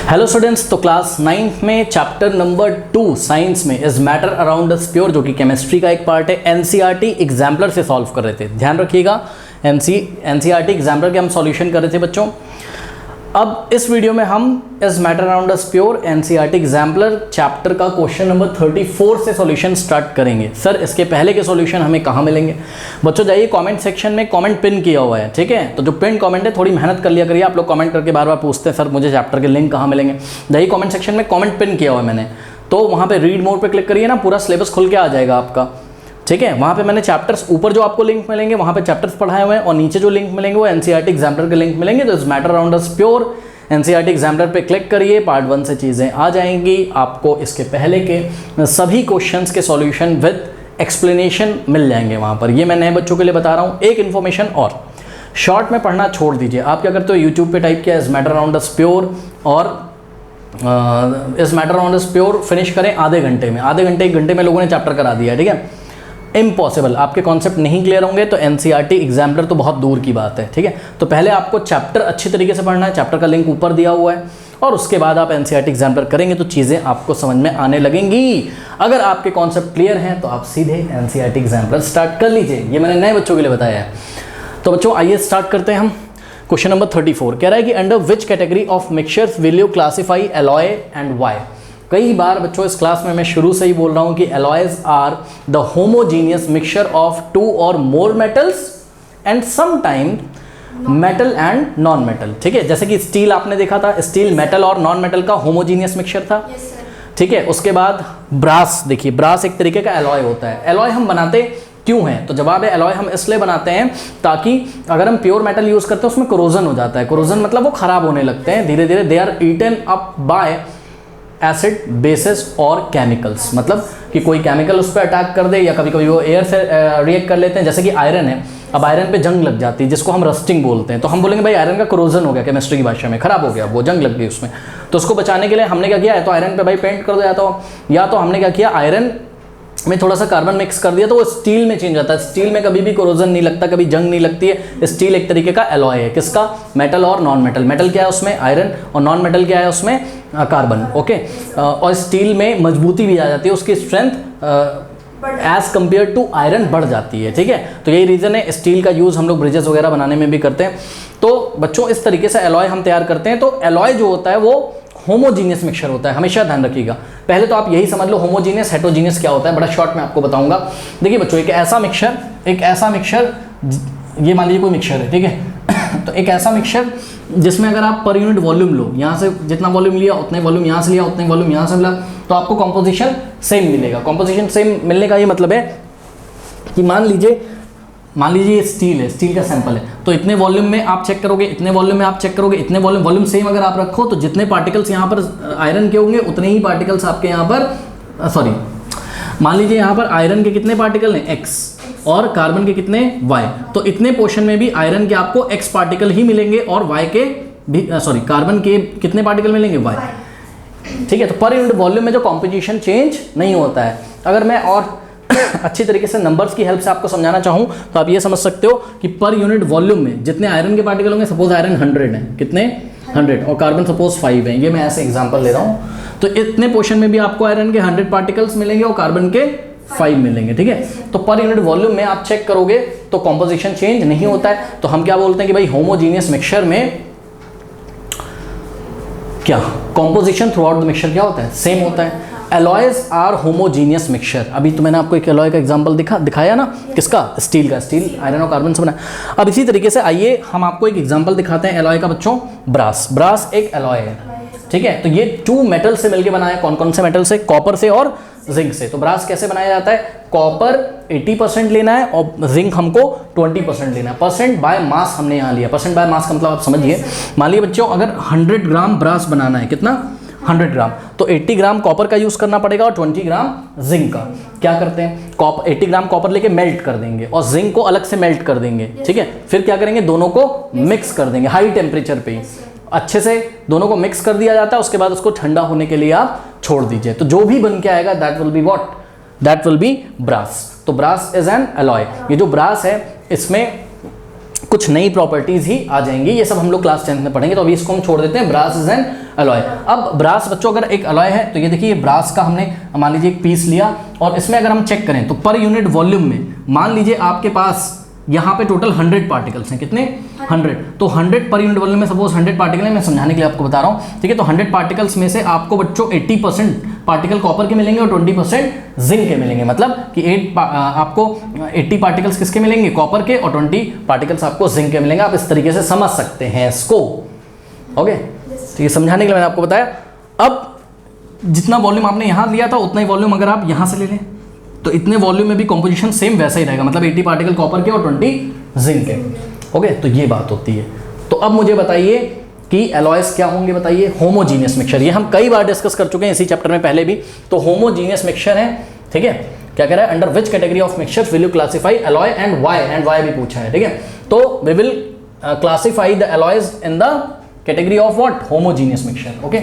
Hello students, तो class 9th में chapter number 2 science में is matter around us pure, जो कि केमिस्ट्री का एक पार्ट है, एनसीईआरटी एग्जाम्पलर से सॉल्व कर रहे थे। ध्यान रखिएगा, एनसीईआरटी एग्जाम्पलर के हम सॉल्यूशन कर रहे थे बच्चों। अब इस वीडियो में हम is matter around us pure NCERT exemplar chapter का क्वेश्चन नंबर 34 से सॉल्यूशन स्टार्ट करेंगे। सर इसके पहले के सॉल्यूशन हमें कहाँ मिलेंगे? बच्चों जाइए कमेंट सेक्शन में, कमेंट पिन किया हुआ है, ठीक है? तो जो पिन कमेंट है थोड़ी मेहनत कर लिया करिए। आप लोग कमेंट करके बार बार पूछते हैं सर मुझे चैप्टर के लिंक कहाँ मिलेंगे। जाइए कमेंट सेक्शन में कमेंट पिन किया हुआ है मैंने, तो वहाँ पे रीड मोर पे क्लिक करिए ना, पूरा सिलेबस खुल के आ जाएगा आपका, ठीक है? वहाँ पे मैंने चैप्टर्स, ऊपर जो आपको लिंक मिलेंगे वहाँ पे चैप्टर्स पढ़ाए हुए हैं, और नीचे जो लिंक मिलेंगे वो एनसीईआरटी एग्जाम्पलर के लिंक मिलेंगे। तो is matter around us pure NCERT exemplar पे क्लिक करिए, पार्ट 1 से चीज़ें आ जाएंगी। आपको इसके पहले के सभी क्वेश्चंस के सॉल्यूशन विद एक्सप्लेनेशन मिल जाएंगे वहाँ पर। ये मैं नए बच्चों के लिए बता रहा हूँ। एक इन्फॉर्मेशन और, शॉर्ट में पढ़ना छोड़ दीजिए। आप क्या करते हो, यूट्यूब पे टाइप किया is matter around us pure और is matter around us pure finish करें आधे घंटे में, आधे घंटे 1 घंटे में लोगों ने चैप्टर करा दिया, ठीक है? इम्पॉसिबल। आपके कॉन्सेप्ट नहीं क्लियर होंगे तो एनसीईआरटी एग्जाम्पलर तो बहुत दूर की बात है, ठीक है? तो पहले आपको चैप्टर अच्छी तरीके से पढ़ना है, चैप्टर का लिंक ऊपर दिया हुआ है, और उसके बाद आप एनसीईआरटी एग्जाम्पलर करेंगे तो चीज़ें आपको समझ में आने लगेंगी। अगर आपके कॉन्सेप्ट क्लियर हैं तो आप सीधे एनसीईआरटी एग्जाम्पलर स्टार्ट कर लीजिए। ये मैंने नए बच्चों के लिए बताया है। तो बच्चों आइए स्टार्ट करते हैं हम। क्वेश्चन नंबर 34 कह रहा है कि under which category of mixtures will you classify alloy and why? कई बार बच्चों इस क्लास में मैं शुरू से ही बोल रहा हूँ कि alloys are the homogeneous mixture of 2 और more metals and some time metal and non metal, ठीक है? जैसे कि स्टील आपने देखा था, स्टील मेटल और नॉन मेटल का होमोजीनियस मिक्सचर था, ठीक है? उसके बाद ब्रास, देखिए ब्रास एक तरीके का एलॉय होता है। एलॉय हम बनाते क्यों हैं? तो जवाब है एलॉय हम इसलिए बनाते हैं ताकि अगर हम प्योर मेटल यूज करते हैं उसमें कोरोजन हो जाता है। कोरोजन मतलब वो खराब होने लगते हैं धीरे धीरे, they are eaten up by acid bases और केमिकल्स, मतलब कि कोई केमिकल उस पर अटैक कर दे, या कभी कभी वो एयर से रिएक्ट कर लेते हैं। जैसे कि आयरन है, अब आयरन पे जंग लग जाती है जिसको हम रस्टिंग बोलते हैं, तो हम बोलेंगे भाई आयरन का कोरोजन हो गया, केमिस्ट्री की भाषा में खराब हो गया, वो जंग लग गई उसमें। तो उसको बचाने के लिए हमने क्या किया है, तो आयरन पे भाई पेंट कर दो, या तो हमने क्या किया, आयरन में थोड़ा सा कार्बन मिक्स कर दिया तो वो स्टील में चेंज जाता है। स्टील में कभी भी कोरोजन नहीं लगता, कभी जंग नहीं लगती है। स्टील एक तरीके का एलॉय है, किसका? मेटल और नॉन मेटल। मेटल क्या है उसमें? आयरन, और नॉन मेटल क्या है उसमें? Carbon, okay? और स्टील में मजबूती भी आ जाती है, उसकी strength as compare to iron बढ़ जाती है, ठीक है? तो यही रीज़न है स्टील का यूज़ हम लोग ब्रिजेस वगैरह बनाने में भी करते हैं। तो बच्चों इस तरीके से एलॉय हम तैयार करते हैं। तो एलॉय जो होता है वो होमोजीनियस मिक्सचर होता है, हमेशा ध्यान रखिएगा। पहले तो आप यही समझ लो होमोजीनियस हेटेरोजीनियस क्या होता है, बड़ा शॉर्ट में आपको बताऊंगा। देखिए बच्चों, एक ऐसा मिक्सचर, ये मान लीजिए कोई मिक्सचर है, ठीक है? तो एक ऐसा मिक्सचर जिसमें अगर आप पर यूनिट वॉल्यूम लो, यहाँ से जितना वॉल्यूम लिया उतने वॉल्यूम यहाँ से लिया, उतने वॉल्यूम यहाँ से मिला, तो आपको कॉम्पोजिशन सेम मिलेगा। कॉम्पोजिशन सेम मिलने का ये मतलब है कि मान लीजिए ये स्टील है, स्टील का सैंपल है, तो इतने वॉल्यूम में आप चेक करोगे, इतने वॉल्यूम में आप चेक करोगे, इतने वॉल्यूम सेम अगर आप रखो तो जितने पार्टिकल्स यहाँ पर आयरन के होंगे उतने ही पार्टिकल्स आपके यहाँ पर, सॉरी मान लीजिए यहाँ पर आयरन के कितने पार्टिकल हैं? x, और कार्बन के कितने? y। तो इतने पोर्शन में भी आयरन के आपको x पार्टिकल ही मिलेंगे और y के भी, सॉरी कार्बन के कितने पार्टिकल मिलेंगे? y, ठीक है? तो पर यूनिट वॉल्यूम में जो कॉम्पोजिशन चेंज नहीं होता है। अगर मैं और अच्छी तरीके से नंबर्स की हेल्प से आपको समझाना चाहूँ तो आप ये समझ सकते हो कि पर यूनिट वॉल्यूम में जितने आयरन के पार्टिकल होंगे, सपोज आयरन 100 है, कितने? 100, और कार्बन सपोज 5 है, ये मैं ऐसे एग्जांपल ले रहा हूँ। तो इतने पोर्शन में भी आपको आयरन के 100 पार्टिकल्स मिलेंगे और कार्बन के 5 मिलेंगे, ठीक है? तो पर यूनिट वॉल्यूम में आप चेक करोगे तो कॉम्पोजिशन चेंज नहीं होता है। तो हम क्या बोलते हैं कि भाई होमोजीनियस मिक्सचर में क्या composition throughout the mixture क्या होता है? सेम होता है। Alloys are homogeneous mixture. अभी तो मैंने आपको एक एलॉय का एग्जांपल दिखाया ना, किसका? स्टील का। स्टील आयरन और कार्बन से बना। अब इसी तरीके से आइए हम आपको एक एग्जांपल दिखाते हैं एलॉय का बच्चों। ब्रास, ब्रास एक एलॉय है, ठीक है? तो ये 2 मेटल से मिलकर बना है। कौन कौन से मेटल से? कॉपर से और जिंक से। तो ब्रास कैसे बनाया जाता है? कॉपर 80% लेना है और जिंक हमको 20% लेना है। परसेंट बाय मास हमने यहाँ लिया। परसेंट बाय मास का मतलब आप समझिए, मान लीजिए बच्चों अगर 100 ग्राम ब्रास बनाना है, कितना? 100 ग्राम, तो 80 ग्राम कॉपर का यूज करना पड़ेगा और 20 ग्राम जिंक का। क्या करते हैं, 80 ग्राम कॉपर लेके मेल्ट कर देंगे और जिंक को अलग से मेल्ट कर देंगे, ठीक है? फिर क्या करेंगे, दोनों को मिक्स कर देंगे हाई टेम्परेचर पे ही। अच्छे से दोनों को मिक्स कर दिया जाता है, उसके बाद उसको ठंडा होने के लिए आप छोड़ दीजिए। तो जो भी बन के आएगा that will be what? That will be brass. तो ब्रास इज एन एलॉय। ये जो ब्रास है इसमें कुछ नई प्रॉपर्टीज ही आ जाएंगी, ये सब हम लोग क्लास 10th में पढ़ेंगे। तो अभी इसको हम छोड़ देते हैं, ब्रास इज एन अलॉय। अब ब्रास बच्चों अगर एक अलॉय है तो ये देखिए ब्रास का हमने मान लीजिए एक पीस लिया और इसमें अगर हम चेक करें तो पर यूनिट वॉल्यूम में मान लीजिए आपके पास यहाँ पे टोटल 100 पार्टिकल्स हैं। कितने? 100। तो 100 पर यूनिट वॉल्यूम में सपोज 100 पार्टिकल है, मैं समझाने के लिए आपको बता रहा हूँ, ठीक है। तो 100 पार्टिकल्स में से आपको बच्चों 80% पार्टिकल कॉपर के मिलेंगे और 20% जिंक के मिलेंगे। मतलब कि आपको 80 पार्टिकल्स किसके मिलेंगे? कॉपर के, और 20 पार्टिकल्स आपको जिंक के मिलेंगे। आप इस तरीके से समझ सकते हैं इसको, ओके। तो ये समझाने के लिए मैंने आपको बताया। अब जितना वॉल्यूम आपने यहाँ लिया था उतना ही वॉल्यूम अगर आप यहाँ से ले लें तो इतने वॉल्यूम में भी कॉम्पोजिशन सेम वैसा ही रहेगा, मतलब 80 पार्टिकल कॉपर के और 20 जिंक के, ओके। तो ये बात होती है। तो अब मुझे बताइए कि एलॉयस क्या होंगे, बताइए। होमोजीनियस मिक्सचर, ये हम कई बार डिस्कस कर चुके हैं इसी चैप्टर में पहले भी। तो होमोजीनियस मिक्सचर है, ठीक है। क्या कह रहा है? Under which category of mixture will you classify alloy and why भी पूछा है, ठीक है। तो we will classify the alloys in the category of what? Homogeneous mixture, okay.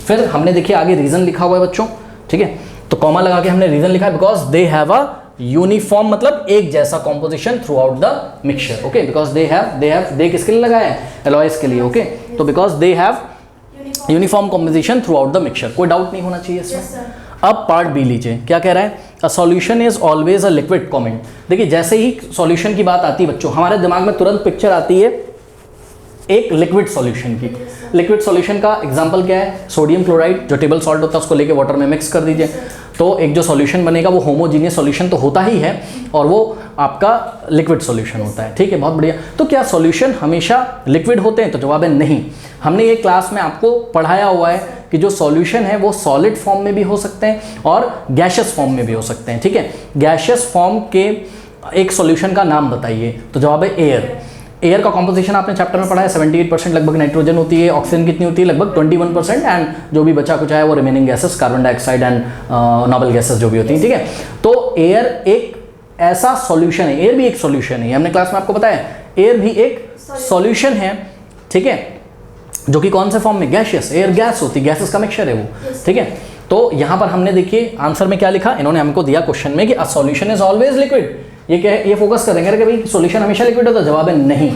फिर हमने देखिए आगे रीजन लिखा हुआ है बच्चों, ठीक है। तो कॉमा लगा के हमने रीजन लिखा है, because they have a uniform, मतलब एक जैसा composition throughout the mixture, okay. Because they किसके लिए लगाया है? एलॉयस के लिए, ओके। तो because they have uniform composition throughout the mixture, कोई डाउट नहीं होना चाहिए इसमें। अब पार्ट बी लीजिए, क्या कह रहा है? A solution is always a liquid comment. देखिए जैसे ही सॉल्यूशन की बात आती है बच्चों, हमारे दिमाग में तुरंत पिक्चर आती है एक लिक्विड सॉल्यूशन की। लिक्विड सॉल्यूशन का एग्जांपल क्या है? सोडियम क्लोराइड, जो टेबल सॉल्ट होता है उसको लेके वाटर में मिक्स कर दीजिए, तो एक जो सॉल्यूशन बनेगा वो होमोजीनियस सॉल्यूशन तो होता ही है और वो आपका लिक्विड सॉल्यूशन होता है, ठीक है। बहुत बढ़िया। तो क्या सॉल्यूशन हमेशा लिक्विड होते हैं? तो जवाब है नहीं। हमने ये क्लास में आपको पढ़ाया हुआ है कि जो सॉल्यूशन है वो सॉलिड फॉर्म में भी हो सकते हैं और गैशियस फॉर्म में भी हो सकते हैं, ठीक है। गैशियस फॉर्म के एक सॉल्यूशन का नाम बताइए, तो जवाब है एयर। एयर का कॉम्पोजिशन आपने चैप्टर में पढ़ा है, 78% लगभग नाइट्रोजन होती है, ऑक्सीजन कितनी होती है? लगभग 21%, एंड जो भी बचा कुछ है वो remaining gases, carbon dioxide and noble gases जो भी होती हैं, ठीक है। तो एयर एक ऐसा सॉल्यूशन है, एयर भी एक सॉल्यूशन है, हमने क्लास में आपको बताया एयर भी एक सॉल्यूशन है, ठीक है, जो कि कौन से फॉर्म में? गैशियस। एयर गैस होती है, गैसेस का मिक्सचर है वो, ठीक है। तो यहाँ पर हमने देखिए आंसर में क्या लिखा, इन्होंने हमको दिया क्वेश्चन में कि a solution is always liquid. ये क्या है? ये फोकस करेंगे कि भाई सॉल्यूशन हमेशा लिक्विड होता है, जवाब है नहीं।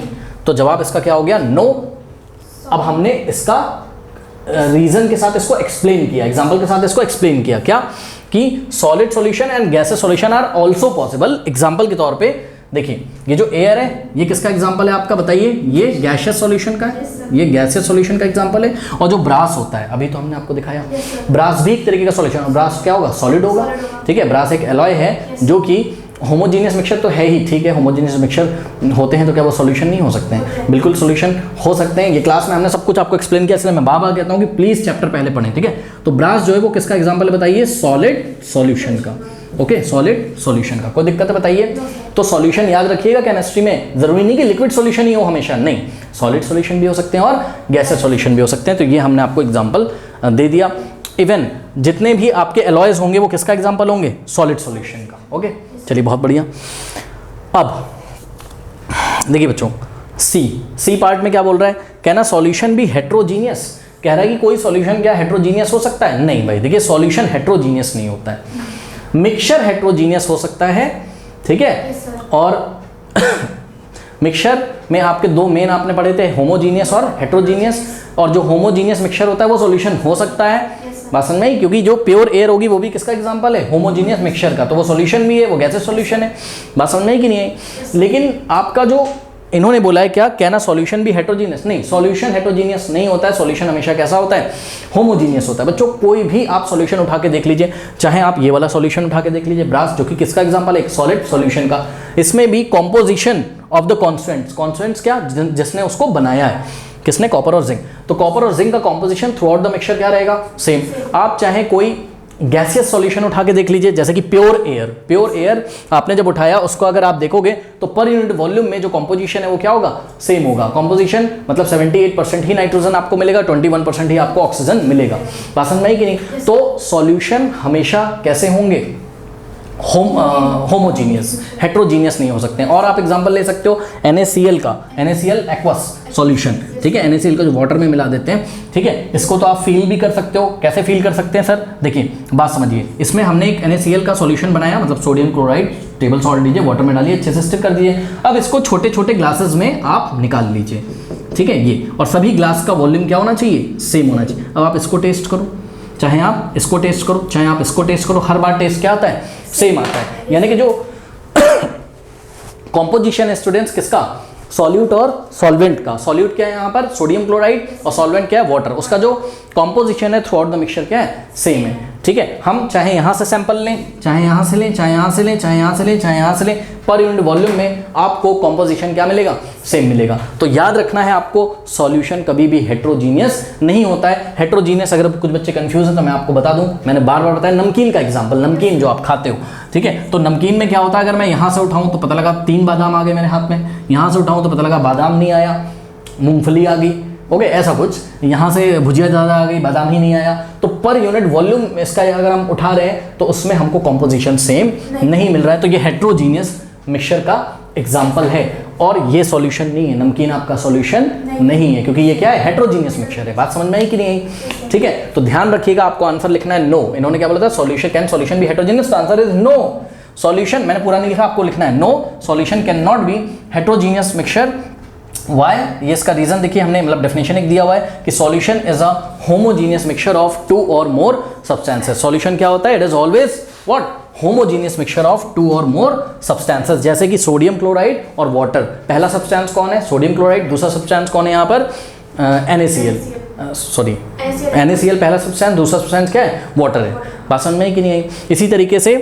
तो जवाब इसका क्या हो गया? नो। अब हमने इसका रीजन के साथ इसको एक्सप्लेन किया, एग्जांपल के साथ इसको एक्सप्लेन किया, क्या कि solid solution and gases solution are also possible. Example के तौर पे देखिए ये जो एयर है ये किसका एग्जांपल है आपका? बताइए। ये गैसियस सॉल्यूशन का है, ये गैसियस सॉल्यूशन का एग्जांपल है। और जो ब्रास होता है, अभी तो हमने आपको दिखाया, ब्रास भी एक तरीके का सॉल्यूशन। ब्रास क्या होगा? सॉलिड होगा, ठीक है। ब्रास एक एलॉय है जो कि होमोजीनियस मिक्सचर तो है ही, ठीक है। होमोजीनियस मिक्सचर होते हैं तो क्या वो सॉल्यूशन नहीं हो सकते हैं? बिल्कुल सॉल्यूशन हो सकते हैं। ये क्लास में हमने सब कुछ आपको एक्सप्लेन किया, इसलिए मैं बार बार कहता हूँ कि प्लीज चैप्टर पहले पढ़ें, ठीक है। तो ब्रास जो है वो किसका एग्जांपल बताइए? सॉलिड सॉल्यूशन का, ओके। सॉलिड सॉल्यूशन का कोई दिक्कत है बताइए? तो सॉल्यूशन याद रखिएगा केमिस्ट्री में, जरूरी नहीं कि लिक्विड सॉल्यूशन ही हो हमेशा, नहीं, सॉलिड सॉल्यूशन भी हो सकते हैं और गैसियस सॉल्यूशन भी हो सकते हैं। तो ये हमने आपको एग्जांपल दे दिया। इवन जितने भी आपके एलॉयज होंगे वो किसका एग्जांपल होंगे? सॉलिड सॉल्यूशन का, ओके। चलिए बहुत बढ़िया। अब देखिए बच्चों सी पार्ट में क्या बोल रहा है? कहना सॉल्यूशन भी हेट्रोजीनियस, कह रहा है कि कोई सॉल्यूशन क्या हेट्रोजीनियस हो सकता है? नहीं भाई, देखिए सॉल्यूशन हेट्रोजीनियस नहीं होता है, मिक्सचर हेट्रोजीनियस हो सकता है, ठीक है। और मिक्सचर में आपके दो मेन आपने पढ़े थे, होमोजीनियस और हेट्रोजीनियस। और जो होमोजीनियस मिक्सचर होता है वो सॉल्यूशन हो सकता है, बात समझ में आई? क्योंकि जो प्योर एयर होगी वो भी किसका एग्जांपल है? होमोजीनियस मिक्सचर का, तो वो सॉल्यूशन भी है, वो गैसेस सॉल्यूशन है, बात समझ में आई कि नहीं आई? लेकिन आपका जो इन्होंने बोला है क्या, कहना सॉल्यूशन भी हेट्रोजीनियस, नहीं, सॉल्यूशन हेट्रोजीनियस नहीं होता है। सॉल्यूशन हमेशा कैसा होता है? होमोजीनियस होता है। बच्चों कोई भी आप सॉल्यूशन उठा के देख लीजिए, चाहे आप ये वाला सॉल्यूशन उठा के देख लीजिए, ब्रास, जो कि किसका एग्जांपल है? एक सॉलिड सॉल्यूशन का। इसमें भी कॉम्पोजिशन ऑफ द कॉन्स्टेंट्स क्या, जिसने उसको बनाया है, किसने? कॉपर और जिंक। तो कॉपर और जिंक का composition throughout the mixture क्या रहेगा? सेम। आप चाहे कोई गैसियस सॉल्यूशन उठा के देख लीजिए, जैसे कि प्योर एयर आपने जब उठाया उसको अगर आप देखोगे तो पर यूनिट वॉल्यूम में जो कॉम्पोजिशन है वो क्या होगा? सेम होगा। कॉम्पोजिशन मतलब 78% ही नाइट्रोजन आपको मिलेगा, 21% ही आपको ऑक्सीजन मिलेगा, बात समझ में आई कि नहीं? तो सॉल्यूशन हमेशा कैसे होंगे? होमोजीनियस, हेट्रोजीनियस नहीं हो सकते हैं। और आप एग्जांपल ले सकते हो NaCl का, NaCl एक्वस सॉल्यूशन, ठीक है, NaCl का जो वाटर में मिला देते हैं, ठीक है, इसको तो आप फील भी कर सकते हो। कैसे फील कर सकते हैं सर? देखिए बात समझिए, इसमें हमने एक NaCl का सॉल्यूशन बनाया, मतलब सोडियम क्लोराइड, टेबल सॉल्ट लीजिए, वाटर में डालिए, अच्छे से स्टिर कर दिए। अब इसको छोटे छोटे ग्लासेस में आप निकाल लीजिए, ठीक है, ये, और सभी ग्लास का वॉल्यूम क्या होना चाहिए? सेम होना चाहिए। अब आप इसको टेस्ट करो, चाहे आप इसको टेस्ट करो, चाहे आप इसको टेस्ट करो, हर बार टेस्ट क्या आता है? सेम आता है। यानी कि जो कॉम्पोजिशन है स्टूडेंट्स किसका? सॉल्यूट और सॉल्वेंट का। सॉल्यूट क्या है यहाँ पर? सोडियम क्लोराइड, और सॉल्वेंट क्या है? वाटर। उसका जो कॉम्पोजिशन है थ्रू आउट द मिक्सचर क्या है? सेम है, ठीक है। हम चाहे यहाँ से सैंपल लें, चाहे यहाँ से लें, चाहे यहाँ से लें, चाहे यहाँ से लें, चाहे यहाँ से लें, पर यूनिट वॉल्यूम में आपको कॉम्पोजिशन क्या मिलेगा? सेम मिलेगा। तो याद रखना है आपको, सॉल्यूशन कभी भी हेट्रोजीनियस नहीं होता है। हेट्रोजीनियस, अगर कुछ बच्चे कंफ्यूज हैं तो मैं आपको बता दूं, मैंने बार बार बताया, नमकीन का एग्जांपल, नमकीन जो आप खाते हो, ठीक है, तो नमकीन में क्या होता है? अगर मैं यहाँ से उठाऊं तो पता लगा 3 बादाम आ गए मेरे हाथ में, यहाँ से उठाऊं तो पता लगा बादाम नहीं आया, मूंगफली आ गई, ओके, ऐसा कुछ। यहाँ से भुजिया ज़्यादा आ गई, बादाम ही नहीं आया। तो पर यूनिट वॉल्यूम इसका अगर हम उठा रहे हैं तो उसमें हमको कॉम्पोजिशन सेम नहीं मिल रहा है। तो ये हेट्रोजीनियस मिक्सचर का एग्जाम्पल है, और ये सॉल्यूशन नहीं है, नमकीन आपका सॉल्यूशन नहीं है, क्योंकि ये क्या है? हेट्रोजीनियस मिक्सचर है। बात समझ में आई कि नहीं आई? ठीक है, तो ध्यान रखिएगा, आपको आंसर लिखना है नो। इन्होंने क्या बोला था? Solution, can solution be heterogeneous? Answer is no. Solution, मैंने पूरा नहीं लिखा, आपको लिखना है no, solution can not be heterogeneous mixture. Why? ये इसका रीजन देखिए, हमने मतलब डेफिनेशन एक दिया हुआ है कि solution is a homogeneous mixture of 2 और मोर सब्सटेंसेस। सॉल्यूशन क्या होता है? It is always what? Homogeneous mixture of 2 और मोर सब्सटेंसेस। जैसे कि सोडियम क्लोराइड और वाटर, पहला सब्सटेंस कौन है? Sodium chloride. दूसरा सब्सटेंस कौन है यहाँ पर? NaCl, सॉरी NaCl पहला सब्सटेंस, दूसरा सब्सटेंस क्या है? वाटर है। बात समझ में आई कि नहीं आई? इसी तरीके से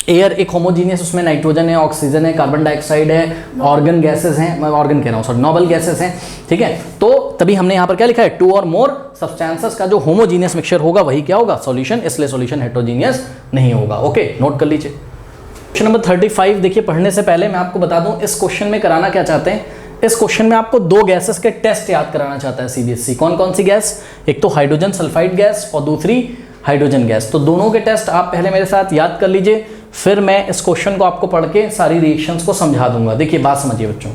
एयर एक होमोजीनियस, उसमें नाइट्रोजन है, ऑक्सीजन है, कार्बन डाइऑक्साइड है, ऑर्गन गैसेस हैं, मैं ऑर्गन कह रहा हूँ सॉरी, नोबल गैसेस हैं, ठीक है। तो तभी हमने यहाँ पर क्या लिखा है? 2 और मोर सब्सटेंसेस का जो होमोजीनियस मिक्सचर होगा वही क्या होगा? सॉल्यूशन। इसलिए सॉल्यूशन हेट्रोजीनियस नहीं होगा। ओके, नोट कर लीजिए। क्वेश्चन नंबर 35 देखिए, पढ़ने से पहले मैं आपको बता दूं इस क्वेश्चन में कराना क्या चाहते हैं। इस क्वेश्चन में आपको 2 गैसेस के टेस्ट याद कराना चाहता है CBSE। कौन कौन सी गैस? एक तो हाइड्रोजन सल्फाइड गैस और दूसरी हाइड्रोजन गैस। तो दोनों के टेस्ट आप पहले मेरे साथ याद कर लीजिए, फिर मैं इस क्वेश्चन को आपको पढ़ के सारी रिएक्शंस को समझा दूंगा। देखिए बात समझिए बच्चों,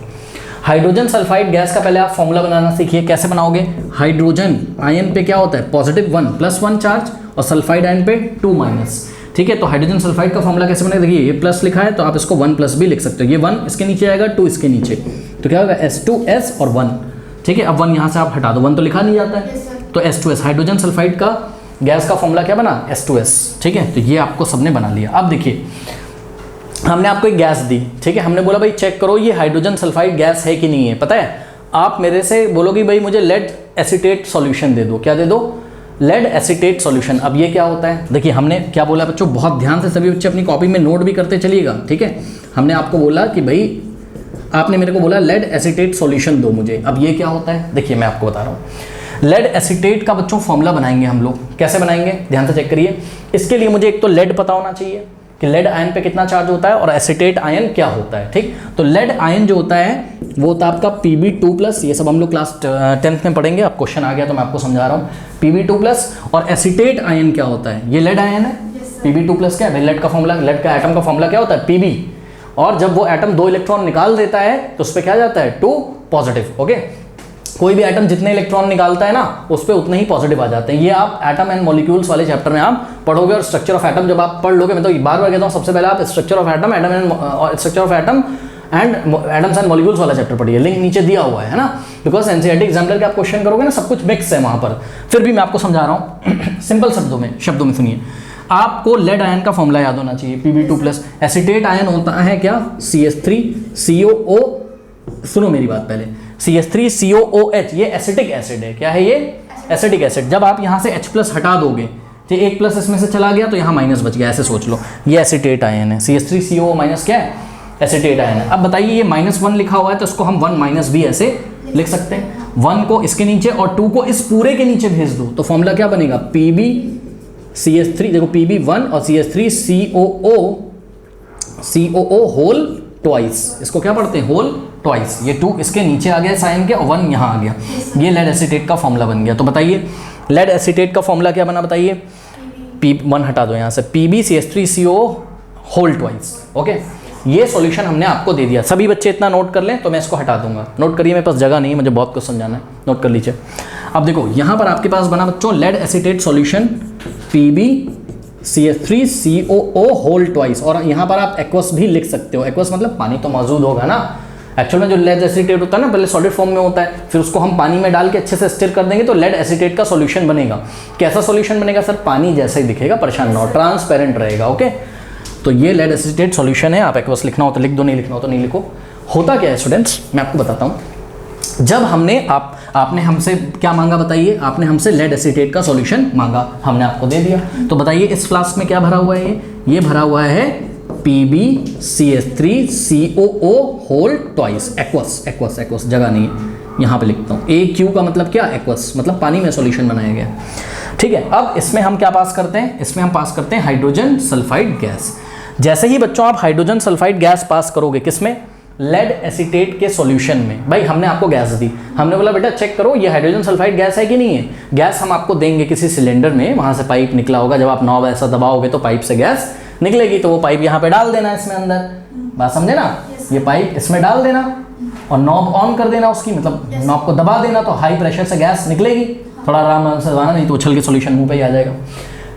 हाइड्रोजन सल्फाइड गैस का पहले आप फॉर्मूला बनाना सीखिए। कैसे बनाओगे? हाइड्रोजन आयन पे क्या होता है? पॉजिटिव 1 +1 चार्ज, और सल्फाइड आयन पे 2-, ठीक है। तो हाइड्रोजन सल्फाइड का फॉर्मूला कैसे बनेगा? देखिए ये प्लस लिखा है तो आप इसको 1+ भी लिख सकते हो। ये 1 इसके नीचे आएगा, 2 इसके नीचे, तो क्या होगा? S2S और 1, ठीक है। अब 1 यहाँ से आप हटा दो, 1 तो लिखा नहीं जाता है, तो S2S। हाइड्रोजन सल्फाइड का गैस का फॉर्मूला क्या बना? S2S, ठीक है। तो ये आपको सबने बना लिया। अब देखिए, हमने आपको एक गैस दी, ठीक है, हमने बोला भाई चेक करो ये हाइड्रोजन सल्फाइड गैस है कि नहीं है। पता है, आप मेरे से बोलोगे भाई मुझे लेड एसीटेट सॉल्यूशन दे दो। क्या दे दो? Lead acetate solution. अब ये क्या होता है? देखिए हमने क्या बोला बच्चों, बहुत ध्यान से सभी बच्चे अपनी कॉपी में नोट भी करते चलिएगा, ठीक है। हमने आपको बोला कि भाई, आपने मेरे को बोला लेड एसीटेट सॉल्यूशन दो मुझे। अब ये क्या होता है? देखिए मैं आपको बता रहा हूँ। लेड एसीटेट का बच्चों फॉर्मूला बनाएंगे हम लोग। कैसे बनाएंगे? ध्यान से चेक करिए। इसके लिए मुझे एक तो लेड पता होना चाहिए कि लेड आयन पे कितना चार्ज होता है, और एसीटेट आयन क्या होता है, ठीक। तो लेड आयन जो होता है वो होता है आपका Pb2+। ये सब हम लोग क्लास 10th में पढ़ेंगे। अब क्वेश्चन आ गया तो मैं आपको समझा रहा हूँ। Pb2+। और एसीटेट आयन क्या होता है? ये लेड आयन है। Pb2+ क्या है? लेड का फॉर्मूला, लेड का एटम का फॉर्मूला क्या होता है? Pb। और जब वो एटम 2 इलेक्ट्रॉन निकाल देता है तो उस पर क्या जाता है? 2 पॉजिटिव। ओके, कोई भी एटम जितने इलेक्ट्रॉन निकालता है ना उस पर उतने ही पॉजिटिव आ जाते हैं। ये आप एटम एंड मॉलिक्यूल्स वाले चैप्टर में आप पढ़ोगे। और स्ट्रक्चर ऑफ एटम जब आप पढ़ लोगे, मैं तो बार बार कहता हूँ, सबसे पहले आप structure of atom and atoms and molecules वाला चैप्टर पढ़िए। लिंक नीचे दिया हुआ है ना, बिकॉज एनसीईआरटी एग्जाम्पलर के आप क्वेश्चन करोगे ना, सब कुछ मिक्स है वहाँ पर। फिर भी मैं आपको समझा रहा हूँ सिंपल शब्दों में सुनिए। आपको लेड आयन का फॉर्मूला याद होना चाहिए, Pb2+। एसीटेट आयन होता है क्या? CH3COO। सुनो मेरी बात पहले, CH3COOH, ये एसिटिक एसिड है। क्या है ये? Acetic acid. जब आप यहाँ से H+ हटा दोगे तो 1+ इसमें से चला गया तो यहाँ माइनस बच गया, ऐसे सोच लो। ये एसिटेट आयन है। CH3COO- क्या है? एसिटेट आयन है। अब बताइए, ये -1 लिखा हुआ है तो इसको हम 1- भी ऐसे लिख सकते हैं। 1 को इसके नीचे और 2 को इस पूरे के नीचे भेज दो तो फॉर्मूला क्या बनेगा? PbCH3, देखो Pb1 और CH3COO होल ट्वाइस। इसको क्या पढ़ते हैं? Whole twice. ये 2 इसके नीचे आ गया साइन के और 1 यहाँ आ गया। ये लेड एसीटेट का फॉर्मूला बन गया। तो बताइए लेड एसीटेट का फॉर्मूला क्या बना? बताइए P1 हटा दो यहाँ से, PbCH3CO होल ट्वाइस। ओके, ये सॉल्यूशन हमने आपको दे दिया। सभी बच्चे इतना नोट कर लें तो मैं इसको हटा दूंगा। नोट करिए, मेरे पास जगह नहीं है, मुझे बहुत कुछ समझाना है, नोट कर लीजिए। अब देखो यहाँ पर आपके पास बना बच्चों lead acetate solution PbCH3COO whole twice, और यहाँ पर आप एक्वस भी लिख सकते हो। एक्वस मतलब पानी तो मौजूद होगा ना। एक्चुअल में जो लेड एसीटेट होता है ना, पहले सॉलिड फॉर्म में होता है, फिर उसको हम पानी में डाल के अच्छे से स्टिर कर देंगे तो लेड एसीटेट का सॉल्यूशन बनेगा। कैसा सॉल्यूशन बनेगा सर? पानी जैसा ही दिखेगा, परेशान ना हो, ट्रांसपेरेंट रहेगा। ओके, तो ये लेड एसीटेट सॉल्यूशन है। आप एक्वस लिखना हो तो लिख दो, नहीं लिखना हो तो नहीं लिखो। होता क्या है स्टूडेंट्स, मैं आपको बताता हूँ। जब हमने आपने हमसे क्या मांगा बताइए? आपने हमसे लेड एसीटेट का सॉल्यूशन मांगा, हमने आपको दे दिया। तो बताइए इस फ्लास्क में क्या भरा हुआ है? ये भरा हुआ है PbCH3COO whole twice. Aqueous, aqueous, aqueous जगह नहीं है, यहाँ पे लिखता हूँ। AQ का मतलब क्या? एक्वस, मतलब पानी में सॉल्यूशन बनाया गया। ठीक है, अब इसमें हम क्या पास करते हैं? इसमें हम पास करते हैं हाइड्रोजन सल्फाइड गैस। जैसे ही बच्चों आप हाइड्रोजन सल्फाइड गैस पास करोगे, किसमें? लेड एसीटेट के सॉल्यूशन में। भाई हमने आपको गैस दी, हमने बोला बेटा चेक करो ये हाइड्रोजन सल्फाइड गैस है कि नहीं है। गैस हम आपको देंगे किसी सिलेंडर में, वहां से पाइप निकला होगा, जब आप नॉब ऐसा दबाओगे तो पाइप से गैस निकलेगी, तो वो पाइप यहाँ पे डाल देना इसमें अंदर। बात समझे ना? ये पाइप इसमें डाल देना और नॉब ऑन कर देना उसकी, मतलब नॉब को दबा देना, तो हाई प्रेशर से गैस निकलेगी। थोड़ा आराम से दबाना, नहीं तो उछल के सॉल्यूशन मुंह पे ही आ जाएगा।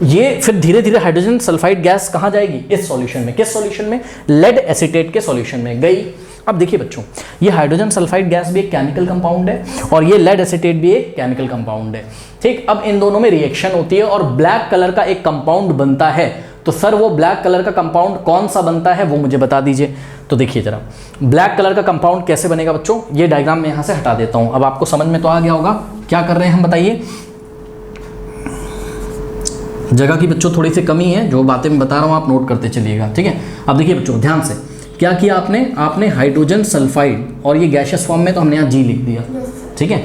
ये फिर धीरे धीरे हाइड्रोजन सल्फाइड गैस कहाँ जाएगी? इस सॉल्यूशन में। किस सॉल्यूशन में? लेड एसीटेट के सॉल्यूशन में गई। अब देखिए बच्चों, ये हाइड्रोजन सल्फाइड गैस भी एक केमिकल कंपाउंड है और ये लेड एसीटेट भी एक केमिकल कंपाउंड है। ठीक, अब इन दोनों में रिएक्शन होती है और ब्लैक कलर का एक कंपाउंड बनता है। तो सर वो ब्लैक कलर का कंपाउंड कौन सा बनता है वो मुझे बता दीजिए। तो देखिए जरा, ब्लैक कलर का कंपाउंड कैसे बनेगा बच्चों? ये डायग्राम मैं यहाँ से हटा देता हूँ। अब आपको समझ में तो आ गया होगा क्या कर रहे हैं हम, बताइए। जगह की बच्चों थोड़ी सी कमी है, जो बातें मैं बता रहा हूँ आप नोट करते चलिएगा। ठीक है, अब देखिए बच्चों ध्यान से, क्या किया आपने हाइड्रोजन सल्फाइड, और ये गैसियस फॉर्म में तो हमने यहाँ G लिख दिया। ठीक है,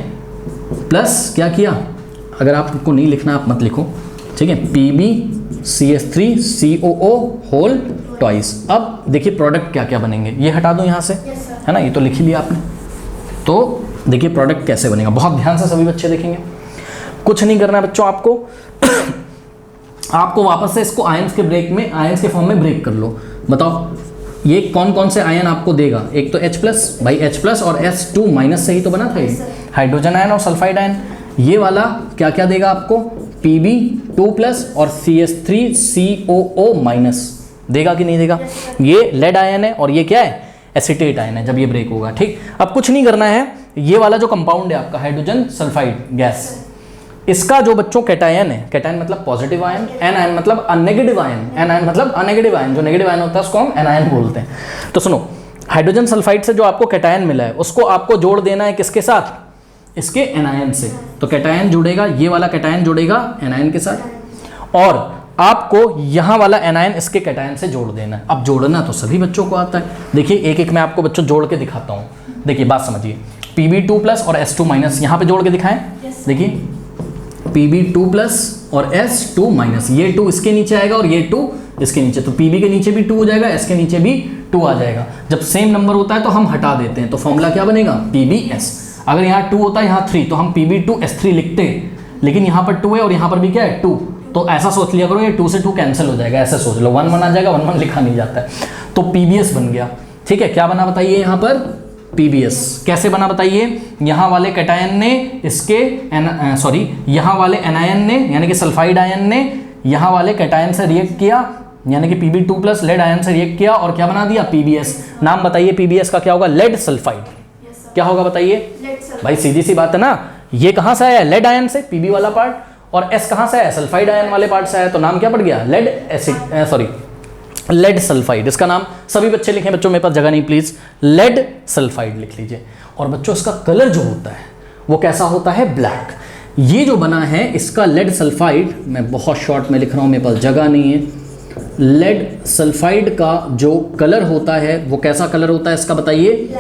प्लस क्या किया? अगर आपको नहीं लिखना आप मत लिखो। ठीक है, PbCH3COO होल ट्वाइस। अब देखिए प्रोडक्ट क्या क्या बनेंगे, ये हटा दो यहाँ से, है ना, ये तो लिख ही लिया आपने। तो देखिए प्रोडक्ट कैसे बनेगा, बहुत ध्यान से सभी बच्चे देखेंगे। कुछ नहीं करना है बच्चों आपको आपको वापस से इसको आयंस के ब्रेक में, आयंस के फॉर्म में ब्रेक कर लो। बताओ ये कौन कौन से आयन आपको देगा? एक तो H+, भाई H+ और S2- से ही तो बना था ये, हाइड्रोजन आयन और सल्फाइड आयन। ये वाला क्या क्या देगा आपको? Pb2+ और CH3COO- देगा कि नहीं देगा? ये लेड आयन है और ये क्या है? एसीटेट आयन है जब ये ब्रेक होगा। ठीक, अब कुछ नहीं करना है, ये वाला जो कंपाउंड है आपका हाइड्रोजन सल्फाइड गैस, इसका जो बच्चों कैटायन है, कैटायन मतलब पॉजिटिव आयन, एनायन मतलब अनेगेटिव आयन, एनायन मतलब अनेगेटिव आयन, जो नेगेटिव आयन होता है उसको हम एनायन बोलते हैं। तो सुनो, हाइड्रोजन सल्फाइड से जो आपको कैटायन मिला है उसको आपको जोड़ देना है किसके साथ? इसके एनायन से। तो कैटायन जुड़ेगा, ये वाला कैटायन जुड़ेगा एनायन के साथ, और आपको यहाँ वाला एनायन इसके कैटायन से जोड़ देना है। अब जोड़ना तो सभी बच्चों को आता है। देखिए एक एक मैं आपको बच्चों जोड़ के दिखाता हूँ। देखिए बात समझिए, Pb2+ और S2- यहाँ पे जोड़ के दिखाएं। देखिए Pb2+ और S2-, ये 2 इसके नीचे आएगा और ये 2 इसके नीचे, तो Pb के नीचे भी 2 हो जाएगा, S के नीचे भी 2 आ जाएगा। जब सेम नंबर होता है तो हम हटा देते हैं, तो फॉर्मूला क्या बनेगा? PbS। अगर यहाँ 2 होता है, यहाँ 3, तो हम Pb2S3 लिखते हैं, लेकिन यहाँ पर 2 है और यहाँ पर भी क्या है? 2। तो ऐसा सोच लिया करो, ये 2 से 2 कैंसिल हो जाएगा, ऐसे सोच लो, 1 आ जाएगा, 1 लिखा नहीं जाता है, तो PbS बन गया। ठीक है, क्या बना बताइए यहाँ पर? PbS। कैसे बना बताइए? यहाँ वाले कैटायन ने इसके यहाँ वाले एनायन ने, यानी कि सल्फाइड आयन ने यहाँ वाले कैटायन से रिएक्ट किया, यानी कि Pb2+ लेड आयन से रिएक्ट किया और क्या बना दिया? PbS। नाम बताइए PbS का क्या होगा? Lead sulphide. क्या होगा बताइए? भाई सीधी सी बात है ना, ये कहाँ से आया? लेड आयन से, Pb वाला पार्ट, और S कहाँ से आया? सल्फाइड आयन वाले पार्ट से आया, तो नाम क्या पड़ गया? Lead sulphide. इसका नाम सभी बच्चे लिखें, बच्चों मेरे पास जगह नहीं प्लीज, लेड सल्फाइड लिख लीजिए। और बच्चों इसका कलर जो होता है वो कैसा होता है? ब्लैक। ये जो बना है इसका लेड सल्फाइड, मैं बहुत शॉर्ट में लिख रहा हूँ, मेरे पास जगह नहीं है। लेड सल्फाइड का जो कलर होता है वो कैसा कलर होता है इसका बताइए?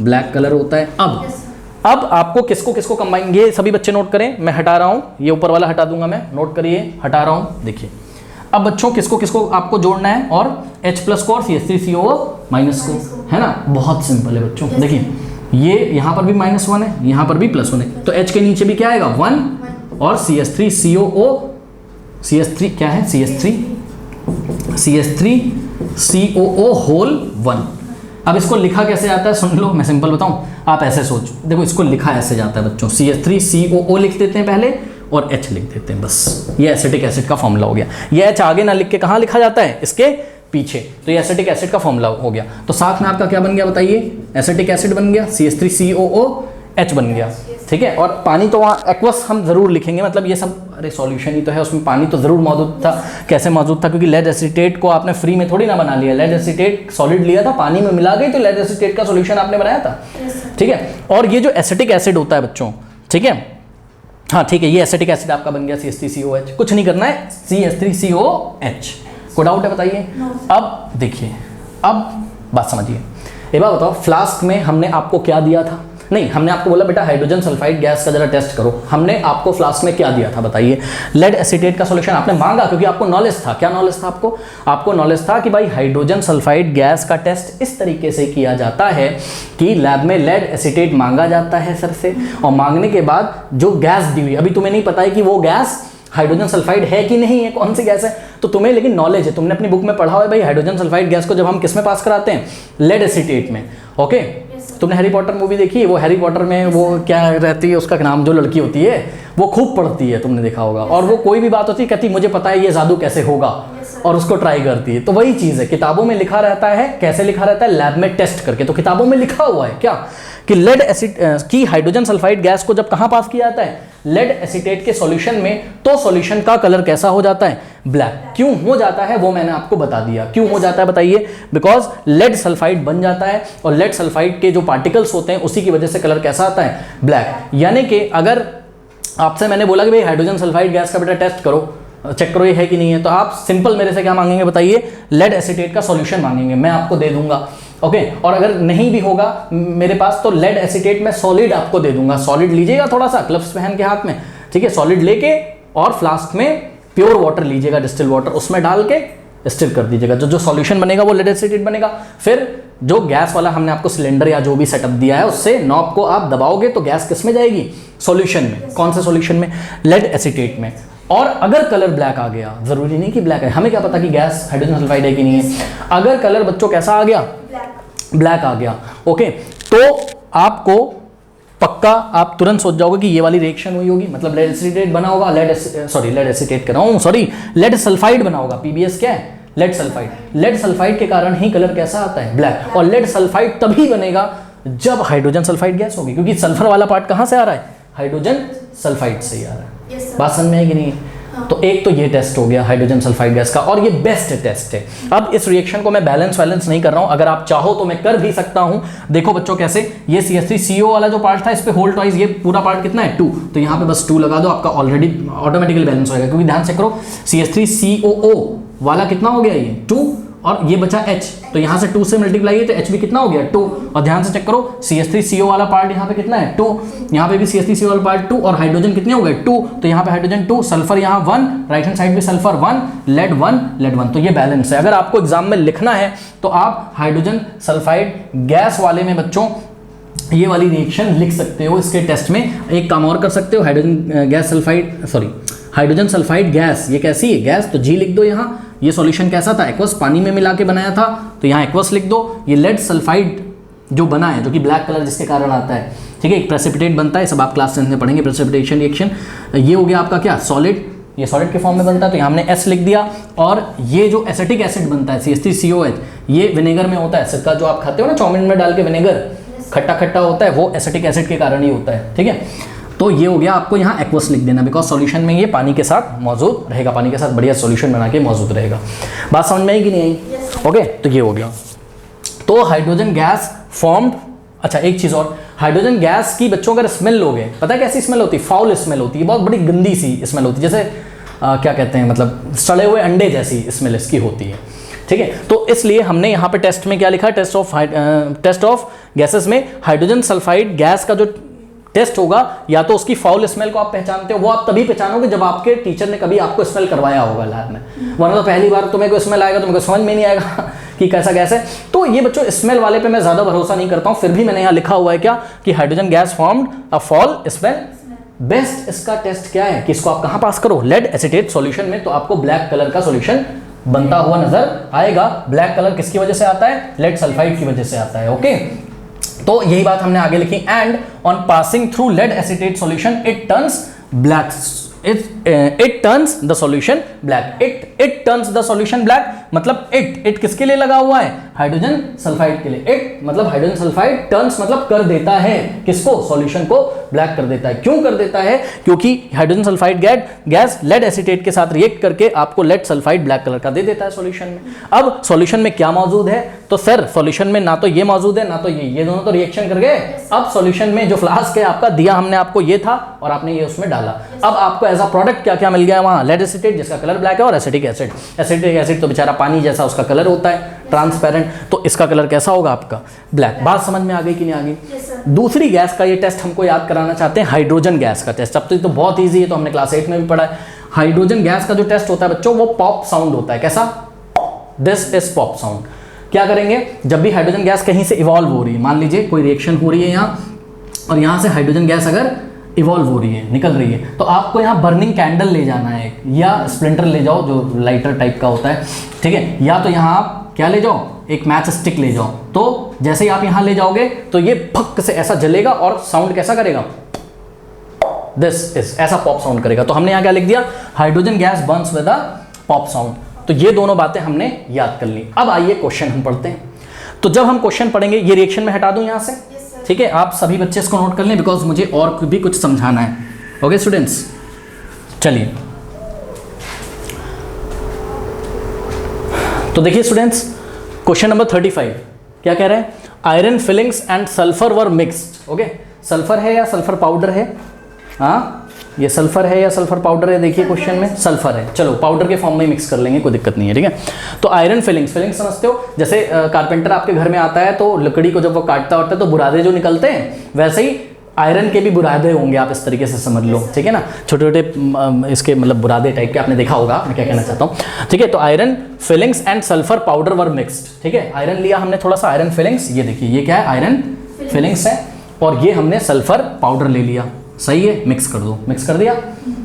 ब्लैक कलर होता है। अब आपको किसको किसको कंबाइन, ये सभी बच्चे नोट करें, मैं हटा रहा हूँ, ये ऊपर वाला हटा दूंगा मैं, नोट करिए, हटा रहा हूँ। देखिए अब बच्चों किसको किसको आपको जोड़ना है, और H+ को और CH3COO- को, है ना, बहुत सिंपल है बच्चों। देखिए ये यहाँ पर भी -1 है, यहाँ पर भी +1 है, तो H के नीचे भी क्या आएगा? 1 और CH3COO CH3 क्या है, CH3COO होल 1। अब इसको लिखा कैसे जाता है सुन लो, मैं सिंपल बताऊं, आप ऐसे सोचो, देखो इसको लिखा ऐसे जाता है बच्चों, CH3COO लिख देते हैं पहले और H लिख देते हैं, बस ये एसिटिक एसिड का फॉर्मूला हो गया। ये H आगे ना लिख के कहाँ लिखा जाता है, इसके पीछे, तो ये एसिटिक एसिड का फॉर्मूला हो गया। तो साथ में आपका क्या बन गया बताइए, एसिटिक एसिड बन गया, CH3COOH बन गया, ठीक है। और पानी तो वहाँ एक्वस हम जरूर लिखेंगे, मतलब ये सब अरे सॉल्यूशन ही तो है, उसमें पानी तो जरूर मौजूद था। कैसे मौजूद था, क्योंकि लेड एसीटेट को आपने फ्री में थोड़ी ना बना लिया, लेड एसीटेट सॉलिड लिया था, पानी में मिला गई तो लेड एसीटेट का सॉल्यूशन आपने बनाया था, ठीक है। और ये जो एसिटिक एसिड होता है बच्चों, ठीक है, हाँ ठीक है, ये एसिटिक एसिड आपका बन गया CH3COH, कुछ नहीं करना है, CH3COH। कोई डाउट है बताइए? अब देखिए, अब बात समझिए, एक बात बताओ, फ्लास्क में हमने आपको क्या दिया था, नहीं हमने आपको बोला बेटा हाइड्रोजन सल्फाइड गैस का जरा टेस्ट करो, हमने आपको फ्लास्क में क्या दिया था बताइए, लेड एसीटेट का सॉल्यूशन आपने मांगा, क्योंकि आपको नॉलेज था। क्या नॉलेज था आपको? आपको नॉलेज था कि भाई हाइड्रोजन सल्फाइड गैस का टेस्ट इस तरीके से किया जाता है कि लैब में लेड एसीटेट मांगा जाता है सर से, और मांगने के बाद जो गैस दी हुई, अभी तुम्हें नहीं पता है कि वो गैस हाइड्रोजन सल्फाइड है कि नहीं है, कौन सी गैस है, तो तुम्हें लेकिन नॉलेज है, तुमने अपनी बुक में पढ़ा हुआ है भाई हाइड्रोजन सल्फाइड गैस को जब हम किस में पास कराते हैं, लेड एसीटेट में। ओके, तुमने हैरी पॉटर मूवी देखी है, वो हैरी पॉटर में वो क्या रहती है, उसका नाम, जो लड़की होती है वो खूब पढ़ती है, तुमने देखा होगा, और वो कोई भी बात होती है कहती मुझे पता है ये जादू कैसे होगा, और उसको ट्राई करती है। तो वही चीज़ है, किताबों में लिखा रहता है, कैसे लिखा रहता है, लैब में टेस्ट करके। तो किताबों में लिखा हुआ है क्या कि लेड एसिड की हाइड्रोजन सल्फाइड गैस को जब कहाँ पास किया जाता है, लेड एसीटेट के सॉल्यूशन में, तो सॉल्यूशन का कलर कैसा हो जाता है, ब्लैक। क्यों हो जाता है वो मैंने आपको बता दिया, क्यों हो जाता है बताइए, बिकॉज लेड सल्फाइड बन जाता है, और लेड सल्फाइड के जो पार्टिकल्स होते हैं उसी की वजह से कलर कैसा आता है, ब्लैक। यानी कि अगर आपसे मैंने बोला कि भाई हाइड्रोजन सल्फाइड गैस का बेटा टेस्ट करो, चेक करो ये है कि नहीं है, तो आप सिंपल मेरे से क्या मांगेंगे बताइए, लेड एसीटेट का सॉल्यूशन मांगेंगे, मैं आपको दे दूंगा। ओके, और अगर नहीं भी होगा मेरे पास तो लेड एसीटेट में सॉलिड आपको दे दूंगा, सॉलिड लीजिएगा थोड़ा सा, ग्लव्स पहन के हाथ में, ठीक है, सॉलिड लेके और फ्लास्क में प्योर वाटर लीजिएगा, डिस्टिल वाटर, उसमें डाल के स्टिर कर दीजिएगा, जो सॉल्यूशन बनेगा वो लेड एसीटेट बनेगा। फिर जो गैस वाला हमने आपको सिलेंडर या जो भी सेटअप दिया है, उससे नॉब को आप दबाओगे तो गैस किस में जाएगी, सॉल्यूशन में। कौन से सॉल्यूशन में, लेड एसीटेट में। और अगर कलर ब्लैक आ गया, जरूरी नहीं कि ब्लैक है, हमें क्या पता कि गैस हाइड्रोजन सल्फाइड है कि नहीं है, अगर कलर बच्चों कैसा आ गया, ब्लैक आ गया, ओके, तो आपको पक्का आप तुरंत सोच जाओगे कि ये वाली रिएक्शन हुई होगी, मतलब लेड एसीटेट बना होगा, लेड एसीटेट कर रहा हूं, सॉरी, लेड सल्फाइड बना होगा। पीबीएस क्या है, लेड सल्फाइड। लेड सल्फाइड के कारण ही कलर कैसा आता है, ब्लैक। और लेड सल्फाइड तभी बनेगा जब हाइड्रोजन सल्फाइड गैस होगी, क्योंकि सल्फर वाला पार्ट कहां से आ रहा है, हाइड्रोजन सल्फाइड से ही आ रहा है। बात समझ में है कि नहीं? तो एक तो ये टेस्ट हो गया हाइड्रोजन सल्फाइड गैस का, और ये बेस्ट टेस्ट है। अब इस रिएक्शन को मैं बैलेंस नहीं कर रहा हूं, अगर आप चाहो तो मैं कर भी सकता हूं। देखो बच्चों कैसे, ये CH3CO वाला जो पार्ट था, इस पे होल ट्वाइस, ये पूरा पार्ट कितना है 2, तो यहाँ पे बस 2 लगा दो, आपका ऑलरेडी ऑटोमेटिकली बैलेंस होगा। क्योंकि ध्यान से करो, CH3COO वाला कितना हो गया, ये 2, और ये बचा H, तो यहाँ से 2 से मल्टीप्लाई है तो H भी कितना हो गया 2। और ध्यान से चेक करो, CH3CO वाला पार्ट यहाँ पे कितना है 2, यहाँ पे भी CH3CO वाला पार्ट 2, और हाइड्रोजन कितने हो गए 2, तो यहाँ पे हाइड्रोजन 2, सल्फर यहाँ 1, राइट हैंड साइड पे सल्फर 1, लेड 1, तो ये बैलेंस है। अगर आपको एग्जाम में लिखना है तो आप हाइड्रोजन सल्फाइड गैस वाले में बच्चों ये वाली रिएक्शन लिख सकते हो इसके टेस्ट में। एक काम और कर सकते हो, हाइड्रोजन सल्फाइड गैस, ये कैसी है गैस, तो G लिख दो यहाँ। ये सॉल्यूशन कैसा था, एक्वस, पानी में मिला के बनाया था, तो यहाँ एक्वस लिख दो। ये लेड सल्फाइड जो बना है, जो कि ब्लैक कलर जिसके कारण आता है, ठीक है, एक प्रेसिपिटेट बनता है, सब आप क्लास 10 में पढ़ेंगे, प्रेसिपिटेशन रिएक्शन। ये हो गया आपका क्या, सॉलिड, ये सॉलिड के फॉर्म में बनता है, तो यहाँ हमने S लिख दिया। और ये जो एसिटिक एसिड बनता है CH3COH, ये विनेगर में होता है, सिरका जो आप खाते हो ना चाउमीन में डाल के, विनेगर खट्टा खट्टा होता है, वो एसिटिक एसिड के कारण ही होता है, ठीक है। तो ये हो गया, आपको यहाँ एक्वस लिख देना, बिकॉज सॉल्यूशन में ये पानी के साथ मौजूद रहेगा, पानी के साथ बढ़िया सॉल्यूशन बना के मौजूद रहेगा। बात समझ में आई कि नहीं आई? ओके, तो ये हो गया। तो हाइड्रोजन गैस फॉर्म्ड। अच्छा एक चीज़ और, हाइड्रोजन गैस की बच्चों अगर स्मेल लोगे, पता है कैसी स्मेल होती है, फाउल स्मेल होती है, बहुत बड़ी गंदी सी स्मेल होती है, जैसे क्या कहते हैं, मतलब सड़े हुए अंडे जैसी स्मेल इसकी होती है, ठीक है। तो इसलिए हमने यहाँ पे टेस्ट में क्या लिखा, टेस्ट ऑफ गैसेस में हाइड्रोजन सल्फाइड गैस का जो टेस्ट होगा, या तो उसकी फाउल स्मेल को आप पहचानते हो, वो आप तभी पहचानोगे जब आपके टीचर ने कभी आपको स्मेल करवाया होगा लैब में, वरना तो पहली बार तुम्हें कोई स्मेल आएगा, तुमको समझ में नहीं आएगा कि कैसा गैस है। तो ये बच्चों स्मेल वाले पे मैं ज्यादा भरोसा नहीं करता हूं, फिर भी मैंने यहाँ लिखा हुआ है क्या, कि hydrogen gas formed a foul smell best इसका टेस्ट क्या है कि इसको आप कहां पास करो, लेड एसीटेट सॉल्यूशन में, तो आपको ब्लैक कलर का सॉल्यूशन बनता हुआ नजर आएगा। ब्लैक कलर किसकी वजह से आता है, लेड सल्फाइड की वजह से आता है। ओके, तो यही बात हमने आगे लिखी, and on passing through lead acetate solution it turns black, it turns the solution black, it turns the solution black, मतलब it किसके लिए लगा हुआ है, हाइड्रोजन सल्फाइड के लिए। it मतलब हाइड्रोजन सल्फाइड, टर्न्स मतलब कर देता है, किसको, सॉल्यूशन को ब्लैक कर देता है। क्यों कर देता है, क्योंकि hydrogen sulphide gas lead acetate के साथ रिएक्ट करके आपको लेड सल्फाइड ब्लैक कलर का दे देता है सॉल्यूशन में। अब सॉल्यूशन में क्या मौजूद है, तो सर सॉल्यूशन में ना तो ये मौजूद है ना तो ये दोनों तो रिएक्शन कर गए। अब सॉल्यूशन में जो फ्लास्क है आपका दिया हमने आपको ये था और आपने ये उसमें डाला। अब आपको एज अ प्रोडक्ट क्या क्या मिल गया वहां, लेड एसीटेट जिसका कलर ब्लैक है और एसिटिक एसिड। एसिटिक एसिड तो बेचारा पानी जैसा उसका कलर होता है, ट्रांसपेरेंट, तो इसका कलर कैसा होगा आपका, ब्लैक। बात समझ में आ गई कि नहीं आ गई। दूसरी गैस का ये टेस्ट हमको याद कराना चाहते हैं, हाइड्रोजन गैस का टेस्ट। अब तो बहुत ईजी है, तो हमने क्लास 8 में भी पढ़ा है। हाइड्रोजन गैस का जो टेस्ट होता है बच्चों, वो पॉप साउंड होता है। कैसा, दिस इज पॉप साउंड। क्या करेंगे, जब भी हाइड्रोजन गैस कहीं से इवॉल्व हो रही है, मान लीजिए कोई रिएक्शन हो रही है यहाँ, और यहाँ से हाइड्रोजन गैस अगर इवॉल्व हो रही है, निकल रही है, तो आपको यहाँ बर्निंग कैंडल ले जाना है, या स्प्लिंटर ले जाओ जो लाइटर टाइप का होता है, ठीक है, या तो यहाँ आप क्या ले जाओ, एक मैच स्टिक ले जाओ। तो जैसे ही आप यहाँ ले जाओगे तो ये फक से ऐसा जलेगा और साउंड कैसा करेगा, दिस इज, ऐसा पॉप साउंड करेगा। तो हमने यहाँ क्या लिख दिया, hydrogen gas Burns with a pop sound. तो ये दोनों बातें हमने याद कर ली। अब आइए क्वेश्चन हम पढ़ते हैं। तो जब हम क्वेश्चन पढ़ेंगे, ये रिएक्शन में हटा दूं यहाँ से, ठीक है, आप सभी बच्चे इसको नोट कर लें, बिकॉज मुझे और भी कुछ समझाना है। ओके स्टूडेंट्स, चलिए तो देखिए स्टूडेंट्स, क्वेश्चन नंबर 35 क्या कह रहे हैं, iron filings and sulphur were mixed. Okay, sulphur है या सल्फर पाउडर है, हाँ ये सल्फर है या सल्फर पाउडर है, देखिए क्वेश्चन में सल्फर है, चलो पाउडर के फॉर्म में मिक्स कर लेंगे, कोई दिक्कत नहीं है, ठीक है। तो आयरन फिलिंग्स समझते हो, जैसे कारपेंटर आपके घर में आता है तो लकड़ी को जब वो काटता होता है तो बुरादे जो निकलते हैं, वैसे ही आयरन के भी बुरादे होंगे, आप इस तरीके से समझ लो, ठीक है ना, छोटे छोटे इसके मतलब बुरादे टाइप के, आपने देखा होगा मैं क्या कहना चाहता हूँ, ठीक है। तो iron filings and sulphur powder were mixed, ठीक है, आयरन लिया हमने थोड़ा सा आयरन फिलिंग्स, ये देखिए ये क्या है, आयरन फिलिंग्स है, और ये हमने सल्फर पाउडर ले लिया, सही है, मिक्स कर दो, मिक्स कर दिया,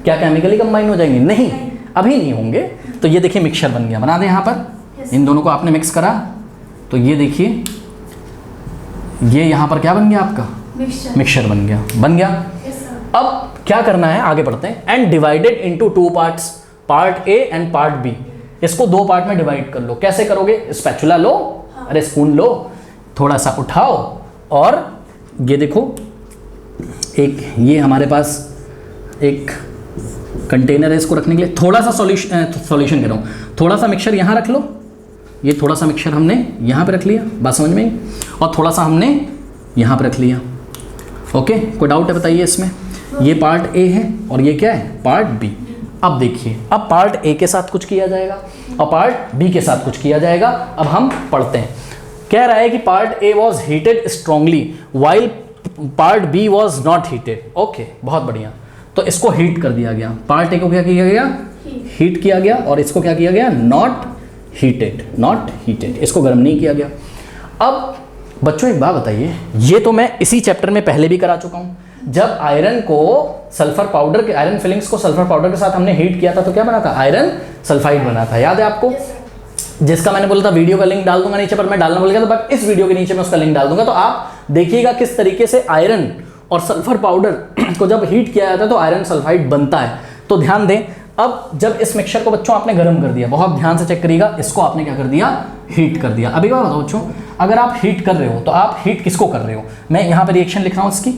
क्या केमिकली कंबाइन हो जाएंगे, नहीं अभी नहीं होंगे। तो ये देखिए मिक्सचर बन गया, बना दें यहाँ पर, इन दोनों को आपने मिक्स करा, तो ये देखिए ये यहाँ पर क्या बन गया आपका, मिक्सचर बन गया। अब क्या करना है, आगे बढ़ते हैं। And divided into 2 parts, part a and part b, इसको 2 पार्ट में डिवाइड कर लो। कैसे करोगे, स्पैचुला लो, अरे स्पून लो, थोड़ा सा उठाओ, और ये देखो एक ये हमारे पास एक कंटेनर है, इसको रखने के लिए थोड़ा सा सॉल्यूशन कर रहा हूँ, थोड़ा सा मिक्सचर यहाँ रख लो, ये थोड़ा सा मिक्सचर हमने यहाँ पे रख लिया, बात समझ में आई, और थोड़ा सा हमने यहाँ पे रख लिया। ओके, कोई डाउट है बताइए इसमें, ये पार्ट ए है और ये क्या है, पार्ट बी। अब देखिए, अब पार्ट ए के साथ कुछ किया जाएगा और पार्ट बी के साथ कुछ किया जाएगा। अब हम पढ़ते हैं, कह रहा है कि part a was heated strongly while part b was not heated. Okay, बहुत बढ़िया, तो इसको हीट कर दिया गया, पार्ट ए को क्या किया गया, हीट किया गया, और इसको क्या किया गया, नॉट हीटेड, इसको गर्म नहीं किया गया। अब बच्चों एक बात बताइए, ये तो मैं इसी चैप्टर में पहले भी करा चुका हूं, जब आयरन को सल्फर पाउडर के, आयरन फिलिंग्स को सल्फर पाउडर के साथ हमने हीट किया था तो क्या बना था, आयरन सल्फाइड बना था, याद है आपको, जिसका मैंने बोला था वीडियो का लिंक डाल दूंगा नीचे, पर मैं डालना भूल गया था, बट इस वीडियो के नीचे मैं उसका लिंक डाल दूंगा, तो आप देखिएगा किस तरीके से आयरन और सल्फर पाउडर को जब हीट किया जाता है तो आयरन सल्फाइड बनता है। तो ध्यान दें, अब जब इस मिक्सचर को बच्चों आपने गर्म कर दिया, बहुत ध्यान से चेक करिएगा, इसको आपने क्या कर दिया, हीट कर दिया। अभी बात बताओ बच्चों, अगर आप हीट कर रहे हो तो आप हीट किसको कर रहे हो, मैं यहाँ पर रिएक्शन लिख रहा हूँ इसकी,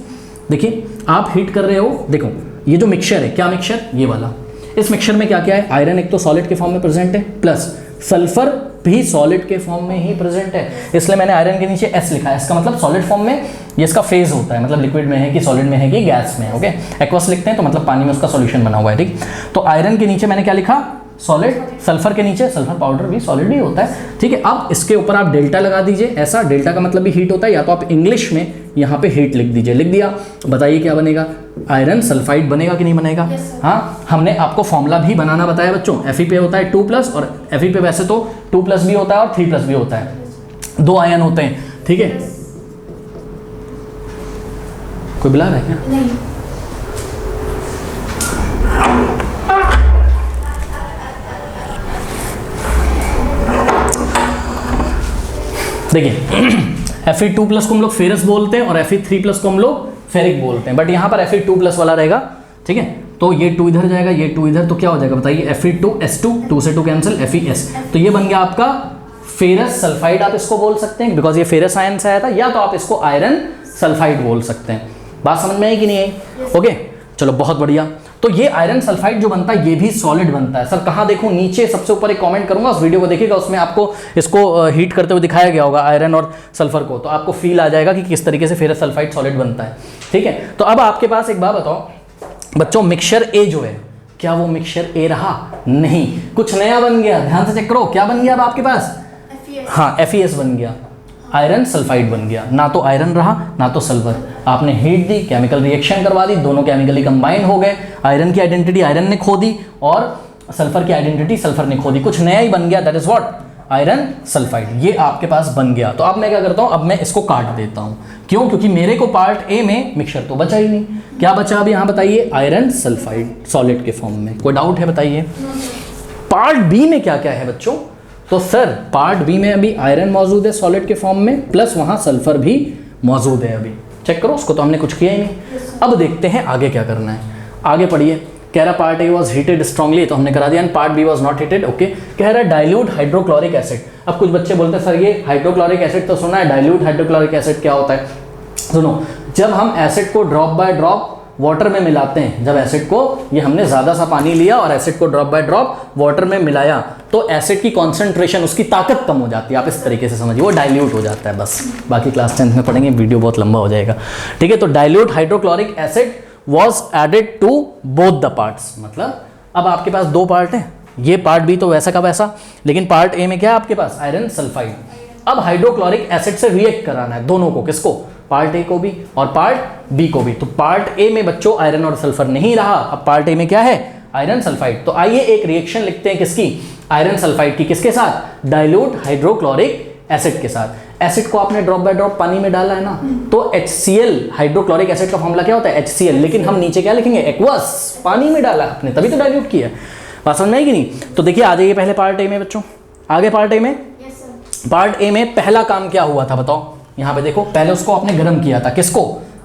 देखिए आप हीट कर रहे हो, देखो ये जो मिक्सचर है, क्या मिक्सचर, ये वाला, इस मिक्सचर में क्या क्या है, आयरन एक तो सॉलिड के फॉर्म में प्रेजेंट है, प्लस सल्फर भी सॉलिड के फॉर्म में ही प्रेजेंट है, इसलिए मैंने आयरन के नीचे एस लिखा है, इसका मतलब सॉलिड फॉर्म में ये इसका फेज होता है, मतलब लिक्विड में है कि सॉलिड में है कि गैस में है। ओके, एक्वस लिखते हैं तो मतलब पानी में उसका सॉल्यूशन बना हुआ है, ठीक। तो आयरन के नीचे मैंने क्या लिखा, सॉलिड, सल्फर के नीचे सल्फर पाउडर भी सॉलिड ही होता है, ठीक है। अब इसके ऊपर आप डेल्टा लगा दीजिए, ऐसा डेल्टा का मतलब भी हीट होता है, या तो आप इंग्लिश में यहाँ पे हीट लिख दीजिए, लिख दिया, बताइए क्या बनेगा, आयरन सल्फाइड बनेगा कि नहीं बनेगा। हाँ, हमने आपको फॉर्मूला भी बनाना बताया बच्चों, Fe पे होता है 2+, और Fe पे वैसे तो 2+ भी होता है और 3+ भी होता है, 2 आयन होते हैं, ठीक है। कोई बुला रहा है क्या, देखिए Fe2+ को हम लोग फेरस बोलते हैं और Fe3+ को हम लोग फेरिक बोलते हैं, बट यहाँ पर Fe2+ वाला रहेगा, ठीक है। तो ये 2 इधर जाएगा, ये 2 इधर, तो क्या हो जाएगा बताइए, Fe2S2, 2 से 2 कैंसिल, Fes, तो ये बन गया आपका फेरस सल्फाइड, आप इसको बोल सकते हैं बिकॉज ये फेरस आयन से आया था, या तो आप इसको आयरन सल्फाइड बोल सकते हैं। बात समझ में आई कि नहीं आई? ओके चलो बहुत बढ़िया। तो ये आयरन सल्फाइड जो बनता है ये भी सॉलिड बनता है। सर कहाँ देखूं? नीचे सबसे ऊपर एक कमेंट करूंगा, उस वीडियो को देखिएगा, उसमें आपको इसको हीट करते हुए दिखाया गया होगा आयरन और सल्फर को, तो आपको फील आ जाएगा कि किस तरीके से फेरस सल्फाइड सॉलिड बनता है, ठीक है। तो अब आपके पास एक बात बताओ बच्चों, मिक्सचर ए जो है, क्या वो मिक्सचर ए रहा? नहीं, कुछ नया बन गया। ध्यान से चेक करो, क्या बन गया अब आपके पास? हाँ, Fes बन गया, आयरन सल्फाइड बन गया। ना तो आयरन रहा ना तो सल्फर, आपने हीट दी, केमिकल रिएक्शन करवा दी, दोनों केमिकली कंबाइन हो गए, आयरन की आइडेंटिटी आयरन ने खो दी और सल्फर की आइडेंटिटी सल्फर ने खो दी, कुछ नया ही बन गया, that is what? Iron sulphide. ये आपके पास बन गया। तो अब मैं क्या करता हूँ, अब मैं इसको काट देता हूँ। क्यों? क्योंकि मेरे को पार्ट ए में मिक्सचर तो बचा ही नहीं। क्या बचा अब यहाँ बताइए? आयरन सल्फाइड सॉलिड के फॉर्म में। कोई डाउट है बताइए? पार्ट बी में क्या क्या है बच्चों? तो सर पार्ट बी में अभी आयरन मौजूद है सॉलिड के फॉर्म में, प्लस वहाँ सल्फर भी मौजूद है। अभी चेक करो, उसको तो हमने कुछ किया ही नहीं। अब देखते हैं आगे क्या करना है। आगे पढ़िए, कह रहा part a was heated strongly, तो हमने करा दिया, and part b was not heated. Okay, कह रहा डाइल्यूट हाइड्रोक्लोरिक एसिड। अब कुछ बच्चे बोलते हैं सर ये हाइड्रोक्लोरिक एसिड तो सुना है, डाइल्यूट हाइड्रोक्लोरिक एसिड क्या होता है? सुनो, जब हम एसिड को ड्रॉप बाय ड्रॉप वाटर में मिलाते हैं, जब एसिड को, ये हमने ज़्यादा सा पानी लिया और एसिड को ड्रॉप बाय ड्रॉप वाटर में मिलाया, तो एसिड की कॉन्सेंट्रेशन, उसकी ताकत कम हो जाती है। आप इस तरीके से समझिए, वो डाइल्यूट हो जाता है बस। बाकी क्लास 10 में पढ़ेंगे, वीडियो बहुत लंबा हो जाएगा, ठीक है। तो dilute hydrochloric acid was added to both the parts. मतलब अब आपके पास दो पार्ट हैं, ये पार्ट बी तो वैसा का वैसा, लेकिन पार्ट ए में क्या है आपके पास? Iron sulphide. अब हाइड्रोक्लोरिक एसिड से रिएक्ट कराना है दोनों को, किसको? पार्ट ए को भी और पार्ट बी को भी। तो पार्ट ए में बच्चों आयरन और सल्फर नहीं रहा, अब पार्ट ए में क्या है? Iron sulphide. तो आइए एक रिएक्शन लिखते हैं, किसकी? आयरन सल्फाइड की। किसके साथ? डाइल्यूट हाइड्रोक्लोरिक एसिड के साथ। एसिड को आपने ड्रॉप बाय ड्रॉप पानी में डाला है ना, तो HCl हाइड्रोक्लोरिक एसिड का फॉर्मूला क्या होता है? HCl। लेकिन हम नीचे क्या लिखेंगे? एक्वस, पानी में डाला आपने, तभी तो डाइल्यूट किया। बात समझ में आई कि नहीं? तो देखिए आ जाइए पहले पार्ट ए में बच्चों। आगे पार्ट ए में, पार्ट ए में पहला काम क्या हुआ था बताओ? यहाँ पे देखो, पहले उसको आपने गर्म किया था, किसको?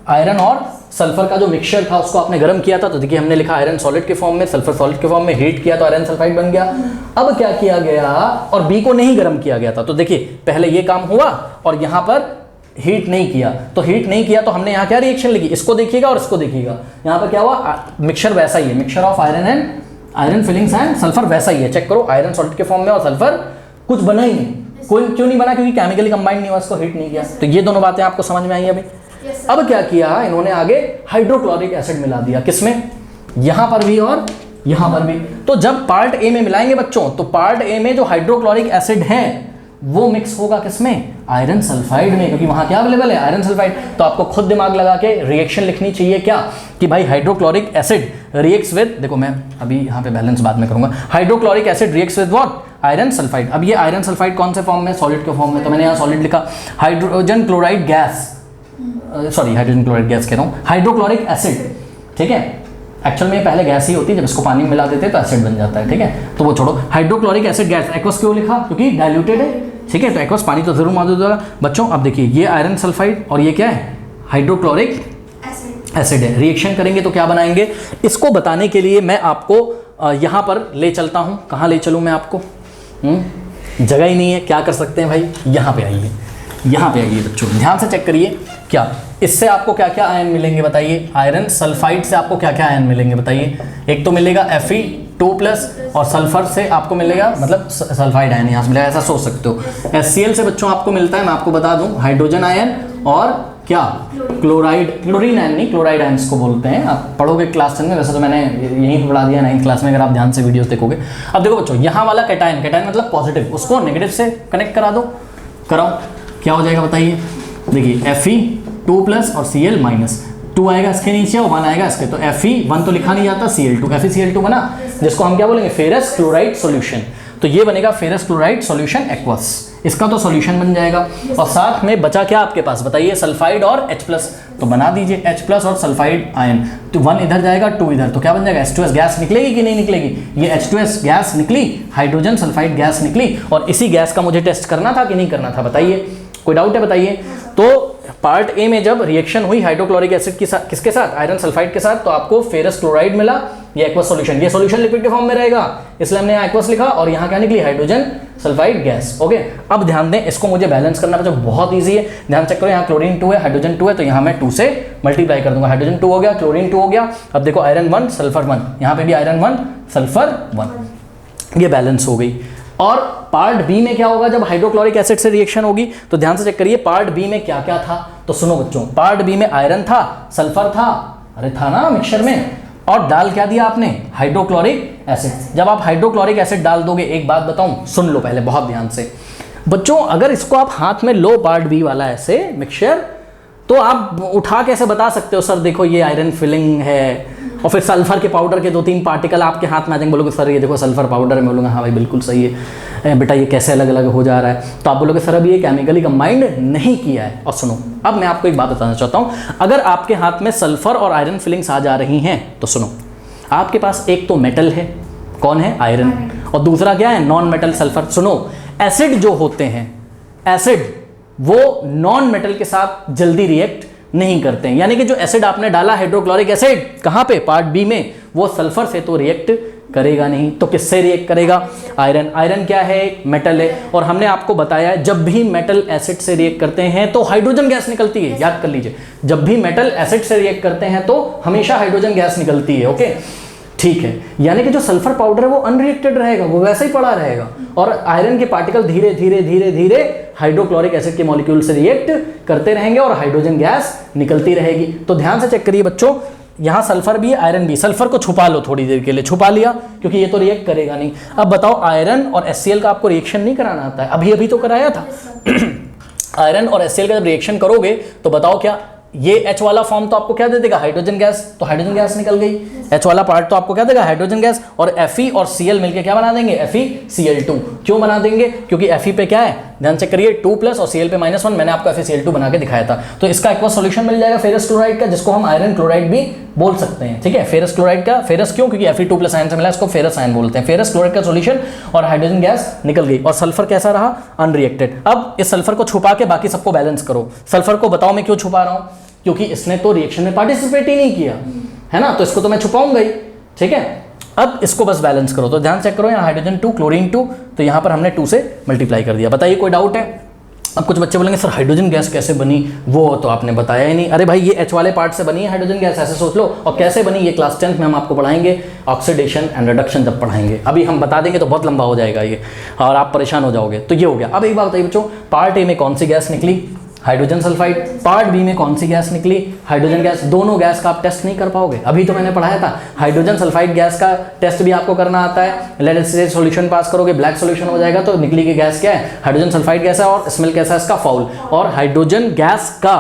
आयरन और सल्फर का जो मिक्सचर था उसको आपने गर्म किया था। तो देखिए हमने लिखा आयरन सॉलिड के फॉर्म में, सल्फर सॉलिड के फॉर्म में, हीट किया तो आयरन सल्फाइड बन गया। अब क्या किया गया? और बी को नहीं गर्म किया गया था। तो देखिए पहले ये काम हुआ और यहाँ पर हीट नहीं किया, तो हीट नहीं किया तो हमने यहाँ क्या रिएक्शन लिखी? इसको देखिएगा और इसको देखिएगा। यहाँ पर क्या हुआ? मिक्सचर वैसा ही है, mixture of iron and iron filings and sulphur वैसा ही है। चेक करो, आयरन सॉलिड के फॉर्म में और सल्फर कुछ बना ही नहीं। कोई क्यों नहीं बना? क्योंकि केमिकली कंबाइंड नहीं हुआ, इसको हीट नहीं किया। तो ये दोनों बातें आपको समझ में आई अभी? अब क्या किया इन्होंने? आगे हाइड्रोक्लोरिक एसिड मिला दिया, किसमें? यहां पर भी और यहां पर भी। तो जब पार्ट ए में मिलाएंगे बच्चों, तो पार्ट ए में जो हाइड्रोक्लोरिक एसिड है वो मिक्स होगा किसमें? आयरन सल्फाइड में, क्योंकि वहां क्या अवेलेबल है? Iron sulphide. तो आपको खुद दिमाग लगा के रिएक्शन लिखनी चाहिए, क्या? कि भाई हाइड्रोक्लोरिक एसिड रिएक्ट्स विद, देखो मैं अभी यहाँ पे बैलेंस बाद में करूंगा, hydrochloric acid reacts with what? Iron sulphide. अब ये आयरन सल्फाइड कौन से फॉर्म में? सॉलिड के फॉर्म में। तो मैंने यहाँ सॉलिड लिखा, hydrogen chloride gas, sorry hydrogen chloride gas कह रहा हूँ, हाइड्रोक्लोरिक एसिड, ठीक है। एक्चुअल में पहले गैस ही होती है, जब इसको पानी में मिला देते हैं तो एसिड बन जाता है, ठीक है। तो वो छोड़ो, हाइड्रोक्लोरिक एसिड गैस। एक्वस क्यों लिखा? क्योंकि डाइल्यूटेड है, ठीक है। तो एक्वस पानी तो जरूर मौजूद होगा बच्चों। अब देखिए ये आयरन सल्फाइड और ये क्या है? हाइड्रोक्लोरिक एसिड है। रिएक्शन करेंगे तो क्या बनाएंगे? इसको बताने के लिए मैं आपको यहाँ पर ले चलता हूँ। कहाँ ले चलूँ मैं आपको? जगह ही नहीं है, क्या कर सकते हैं भाई? यहाँ पे आइए, यहाँ पे आइए बच्चों, ध्यान से चेक करिए। क्या इससे आपको क्या क्या आयन मिलेंगे बताइए? आयरन सल्फाइड से आपको क्या क्या आयन मिलेंगे बताइए? एक तो मिलेगा Fe2+ और सल्फर से आपको मिलेगा, मतलब सल्फाइड आयन यहाँ से मिलेगा, ऐसा सोच सकते हो। HCl से बच्चों आपको मिलता है, मैं आपको बता दूं, हाइड्रोजन आयन और क्या? क्लोराइड, क्लोरीन आयन नहीं, क्लोराइड आयन्स को बोलते हैं। आप पढ़ोगे क्लास 10 में, वैसे तो मैंने यहीं पढ़ा दिया 9th क्लास में, अगर आप ध्यान से वीडियोस देखोगे। अब देखो बच्चों, यहाँ वाला कैटायन, कैटायन मतलब पॉजिटिव, उसको नेगेटिव से कनेक्ट करा दो, कराओ, क्या हो जाएगा बताइए? देखिए Fe2+ और Cl-, 2 आएगा इसके नीचे और 1 आएगा इसके, तो Fe1 तो लिखा नहीं जाता, Cl2, FeCl2 बना, जिसको हम क्या बोलेंगे? Ferrous chloride solution. तो ये बनेगा फेरस क्लोराइड सॉल्यूशन एक्वस। इसका तो सॉल्यूशन बन जाएगा। और साथ में बचा क्या आपके पास बताइए, सल्फाइड और H+, तो बना दीजिए H+ और सल्फाइड आयन, तो 1 इधर जाएगा 2 इधर, तो क्या बन जाएगा H2S गैस निकलेगी कि नहीं निकलेगी, ये H2S गैस निकली, हाइड्रोजन सल्फाइड गैस निकली। और इसी गैस का मुझे टेस्ट करना था कि नहीं करना था बताइए, कोई डाउट है बताइए। तो पार्ट ए में जब रिएक्शन हुई हाइड्रोक्लोरिक एसिड के साथ, किसके साथ, आयरन सल्फाइड के साथ, तो आपको फेरस क्लोराइड मिला, ये एक्वस सॉल्यूशन, ये सॉल्यूशन लिक्विड के फॉर्म में रहेगा, इसलिए हमने यहाँ एक्वस लिखा, और यहाँ क्या निकली, हाइड्रोजन सल्फाइड गैस। ओके, अब ध्यान दें, इसको मुझे बैलेंस करना है, बहुत ईजी है, ध्यान चेक करो, यहाँ क्लोरीन 2 है, हाइड्रोजन 2 है, तो यहाँ मैं 2 से मल्टीप्लाई कर दूंगा, हाइड्रोजन 2 हो गया, क्लोरीन 2 हो गया। अब देखो आयरन 1 सल्फर 1, यहाँ पे भी आयरन 1 सल्फर 1, ये बैलेंस हो गई। और पार्ट बी में क्या होगा जब हाइड्रोक्लोरिक एसिड से रिएक्शन होगी, तो ध्यान से चेक करिए पार्ट बी में क्या क्या था। तो सुनो बच्चों, पार्ट बी में आयरन था, सल्फर था, अरे था ना मिक्सचर में, और डाल क्या दिया आपने, हाइड्रोक्लोरिक एसिड। जब आप हाइड्रोक्लोरिक एसिड डाल दोगे, एक बात बताऊं, सुन लो पहले बहुत ध्यान से बच्चों, अगर इसको आप हाथ में लो पार्ट बी वाला ऐसे मिक्सचर, तो आप उठा कैसे बता सकते हो सर देखो ये आयरन फिलिंग है, और फिर सल्फर के पाउडर के 2-3 पार्टिकल आपके हाथ में आ जाएंगे, बोलोगे सर ये देखो सल्फर पाउडर है, मैं बोलूँगा हाँ भाई बिल्कुल सही है बेटा, ये कैसे अलग अलग हो जा रहा है, तो आप बोलोगे सर अभी ये केमिकली कंबाइंड नहीं किया है। और सुनो, अब मैं आपको एक बात बताना चाहता हूँ, अगर आपके हाथ में सल्फर और आयरन फिलिंग्स आ जा रही हैं, तो सुनो, आपके पास एक तो मेटल है, कौन है, आयरन, और दूसरा क्या है, नॉन मेटल सल्फर। सुनो, एसिड जो होते हैं, एसिड वो नॉन मेटल के साथ जल्दी रिएक्ट नहीं करते हैं, यानी कि जो एसिड आपने डाला हाइड्रोक्लोरिक एसिड कहां पे, पार्ट बी में, वो सल्फर से तो रिएक्ट करेगा नहीं, तो किससे रिएक्ट करेगा, आयरन। आयरन क्या है, मेटल है, और हमने आपको बताया है जब भी मेटल एसिड से रिएक्ट करते हैं तो हाइड्रोजन गैस निकलती है, याद कर लीजिए, जब भी मेटल एसिड से रिएक्ट करते हैं तो हमेशा हाइड्रोजन गैस निकलती है। ओके ठीक है, यानी कि जो सल्फर पाउडर है वो अनरिएक्टेड रहेगा, वो वैसे ही पड़ा रहेगा, और आयरन के पार्टिकल धीरे धीरे धीरे धीरे हाइड्रोक्लोरिक एसिड के मॉलिक्यूल से रिएक्ट करते रहेंगे और हाइड्रोजन गैस निकलती रहेगी। तो ध्यान से चेक करिए बच्चों, यहाँ सल्फर भी है, आयरन भी, सल्फर को छुपा लो थोड़ी देर के लिए, छुपा लिया क्योंकि ये तो रिएक्ट करेगा नहीं। अब बताओ, आयरन और HCl का आपको रिएक्शन नहीं कराना आता है, अभी अभी तो कराया था आयरन और HCl का जब रिएक्शन करोगे तो बताओ क्या, ये H वाला फॉर्म तो आपको क्या दे देगा, हाइड्रोजन गैस, तो हाइड्रोजन गैस निकल गई। H वाला पार्ट तो आपको क्या देगा, हाइड्रोजन गैस, और Fe और Cl मिलके क्या बना देंगे, FeCl2। क्यों बना देंगे, क्योंकि Fe पे क्या है, ध्यान चेक करिए 2+ और Cl पे -1, मैंने आपको FeCl2 बना के दिखाया था। तो इसका एक्वस सॉल्यूशन मिल जाएगा फेरस क्लोराइड का, जिसको हम आयरन क्लोराइड भी बोल सकते हैं। ठीक है, फेरस क्लोराइड का, फेरस क्यों, क्योंकि Fe2+ आयन से मिला, इसको फेरस आयन बोलते हैं। फेरस क्लोराइड का सॉल्यूशन, और हाइड्रोजन गैस निकल गई, और सल्फर कैसा रहा, अनरिएक्टेड। अब इस सल्फर को छुपा के बाकी सबको बैलेंस करो। सल्फर को बताओ मैं क्यों छुपा रहा हूं, क्योंकि इसने तो रिएक्शन में पार्टिसिपेट ही नहीं किया है ना, तो इसको तो मैं छुपाऊंगा ही। ठीक है, अब इसको बस बैलेंस करो, तो ध्यान चेक करो, यहाँ हाइड्रोजन 2 क्लोरीन 2, तो यहाँ पर हमने 2 से मल्टीप्लाई कर दिया। बताइए कोई डाउट है। अब कुछ बच्चे बोलेंगे सर हाइड्रोजन गैस कैसे बनी, वो तो आपने बताया ही नहीं। अरे भाई ये H वाले पार्ट से बनी है हाइड्रोजन गैस, ऐसे सोच लो। और कैसे बनी, ये क्लास 10th में हम आपको पढ़ाएंगे, ऑक्सीडेशन एंड रिडक्शन जब पढ़ाएंगे, अभी हम बता देंगे तो बहुत लंबा हो जाएगा ये और आप परेशान हो जाओगे। तो ये हो गया। अब एक बात बताइए बच्चों, पार्ट ए में कौन सी गैस निकली, हाइड्रोजन सल्फाइड, पार्ट बी में कौन सी गैस निकली, हाइड्रोजन गैस। दोनों गैस का आप टेस्ट नहीं कर पाओगे, अभी तो मैंने पढ़ाया था। हाइड्रोजन सल्फाइड गैस का टेस्ट भी आपको करना आता है, लेट से सॉल्यूशन पास करोगे, ब्लैक सॉल्यूशन हो जाएगा, तो निकली की गैस क्या है, हाइड्रोजन सल्फाइड गैस है, और स्मेल कैसा है इसका, फाउल। और हाइड्रोजन गैस का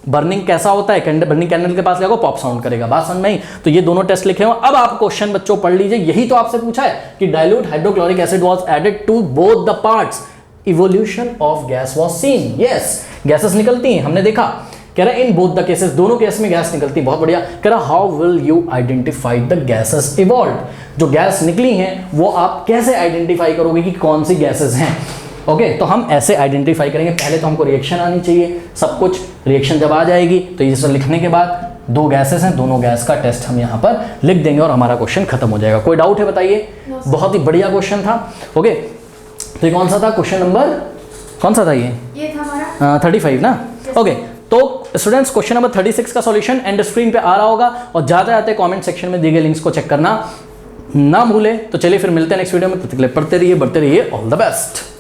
बर्निंग कैसा होता है, बर्निंग कैंडल के पास लगो, पॉप साउंड करेगा, बात समझ में आई। तो ये दोनों टेस्ट लिखे हो। अब आप क्वेश्चन बच्चों पढ़ लीजिए, यही तो आपसे पूछा है कि dilute hydrochloric acid was added to both the parts, evolution of gas was seen. Yes, gases निकलती हैं, हमने देखा। कह रहा है इन बोथ द केसेस, दोनों केस में गैस निकलती, बहुत बढ़िया। कह रहा how will you identify the gases evolve, जो गैस निकली हैं वो आप कैसे आइडेंटिफाई करोगे कि कौन सी गैसेस हैं। ओके, तो हम ऐसे आइडेंटिफाई करेंगे, पहले तो हमको रिएक्शन आनी चाहिए, सब कुछ रिएक्शन जब आ जाएगी तो ये सब लिखने के बाद दो गैसेस हैं, दोनों गैस का टेस्ट हम यहाँ पर लिख देंगे और हमारा क्वेश्चन खत्म हो जाएगा। कोई डाउट है बताइए। बहुत ही बढ़िया क्वेश्चन था। ओके, तो कौन सा था क्वेश्चन नंबर, कौन सा था ये था हमारा 35 ना। ओके, तो स्टूडेंट्स क्वेश्चन नंबर 36 का सॉल्यूशन एंड स्क्रीन पे आ रहा होगा, और जाते जाते कमेंट सेक्शन में दिए गए लिंक्स को चेक करना ना भूले। तो चलिए फिर मिलते हैं नेक्स्ट वीडियो में, पढ़ते रहिए, बढ़ते रहिए, ऑल द बेस्ट।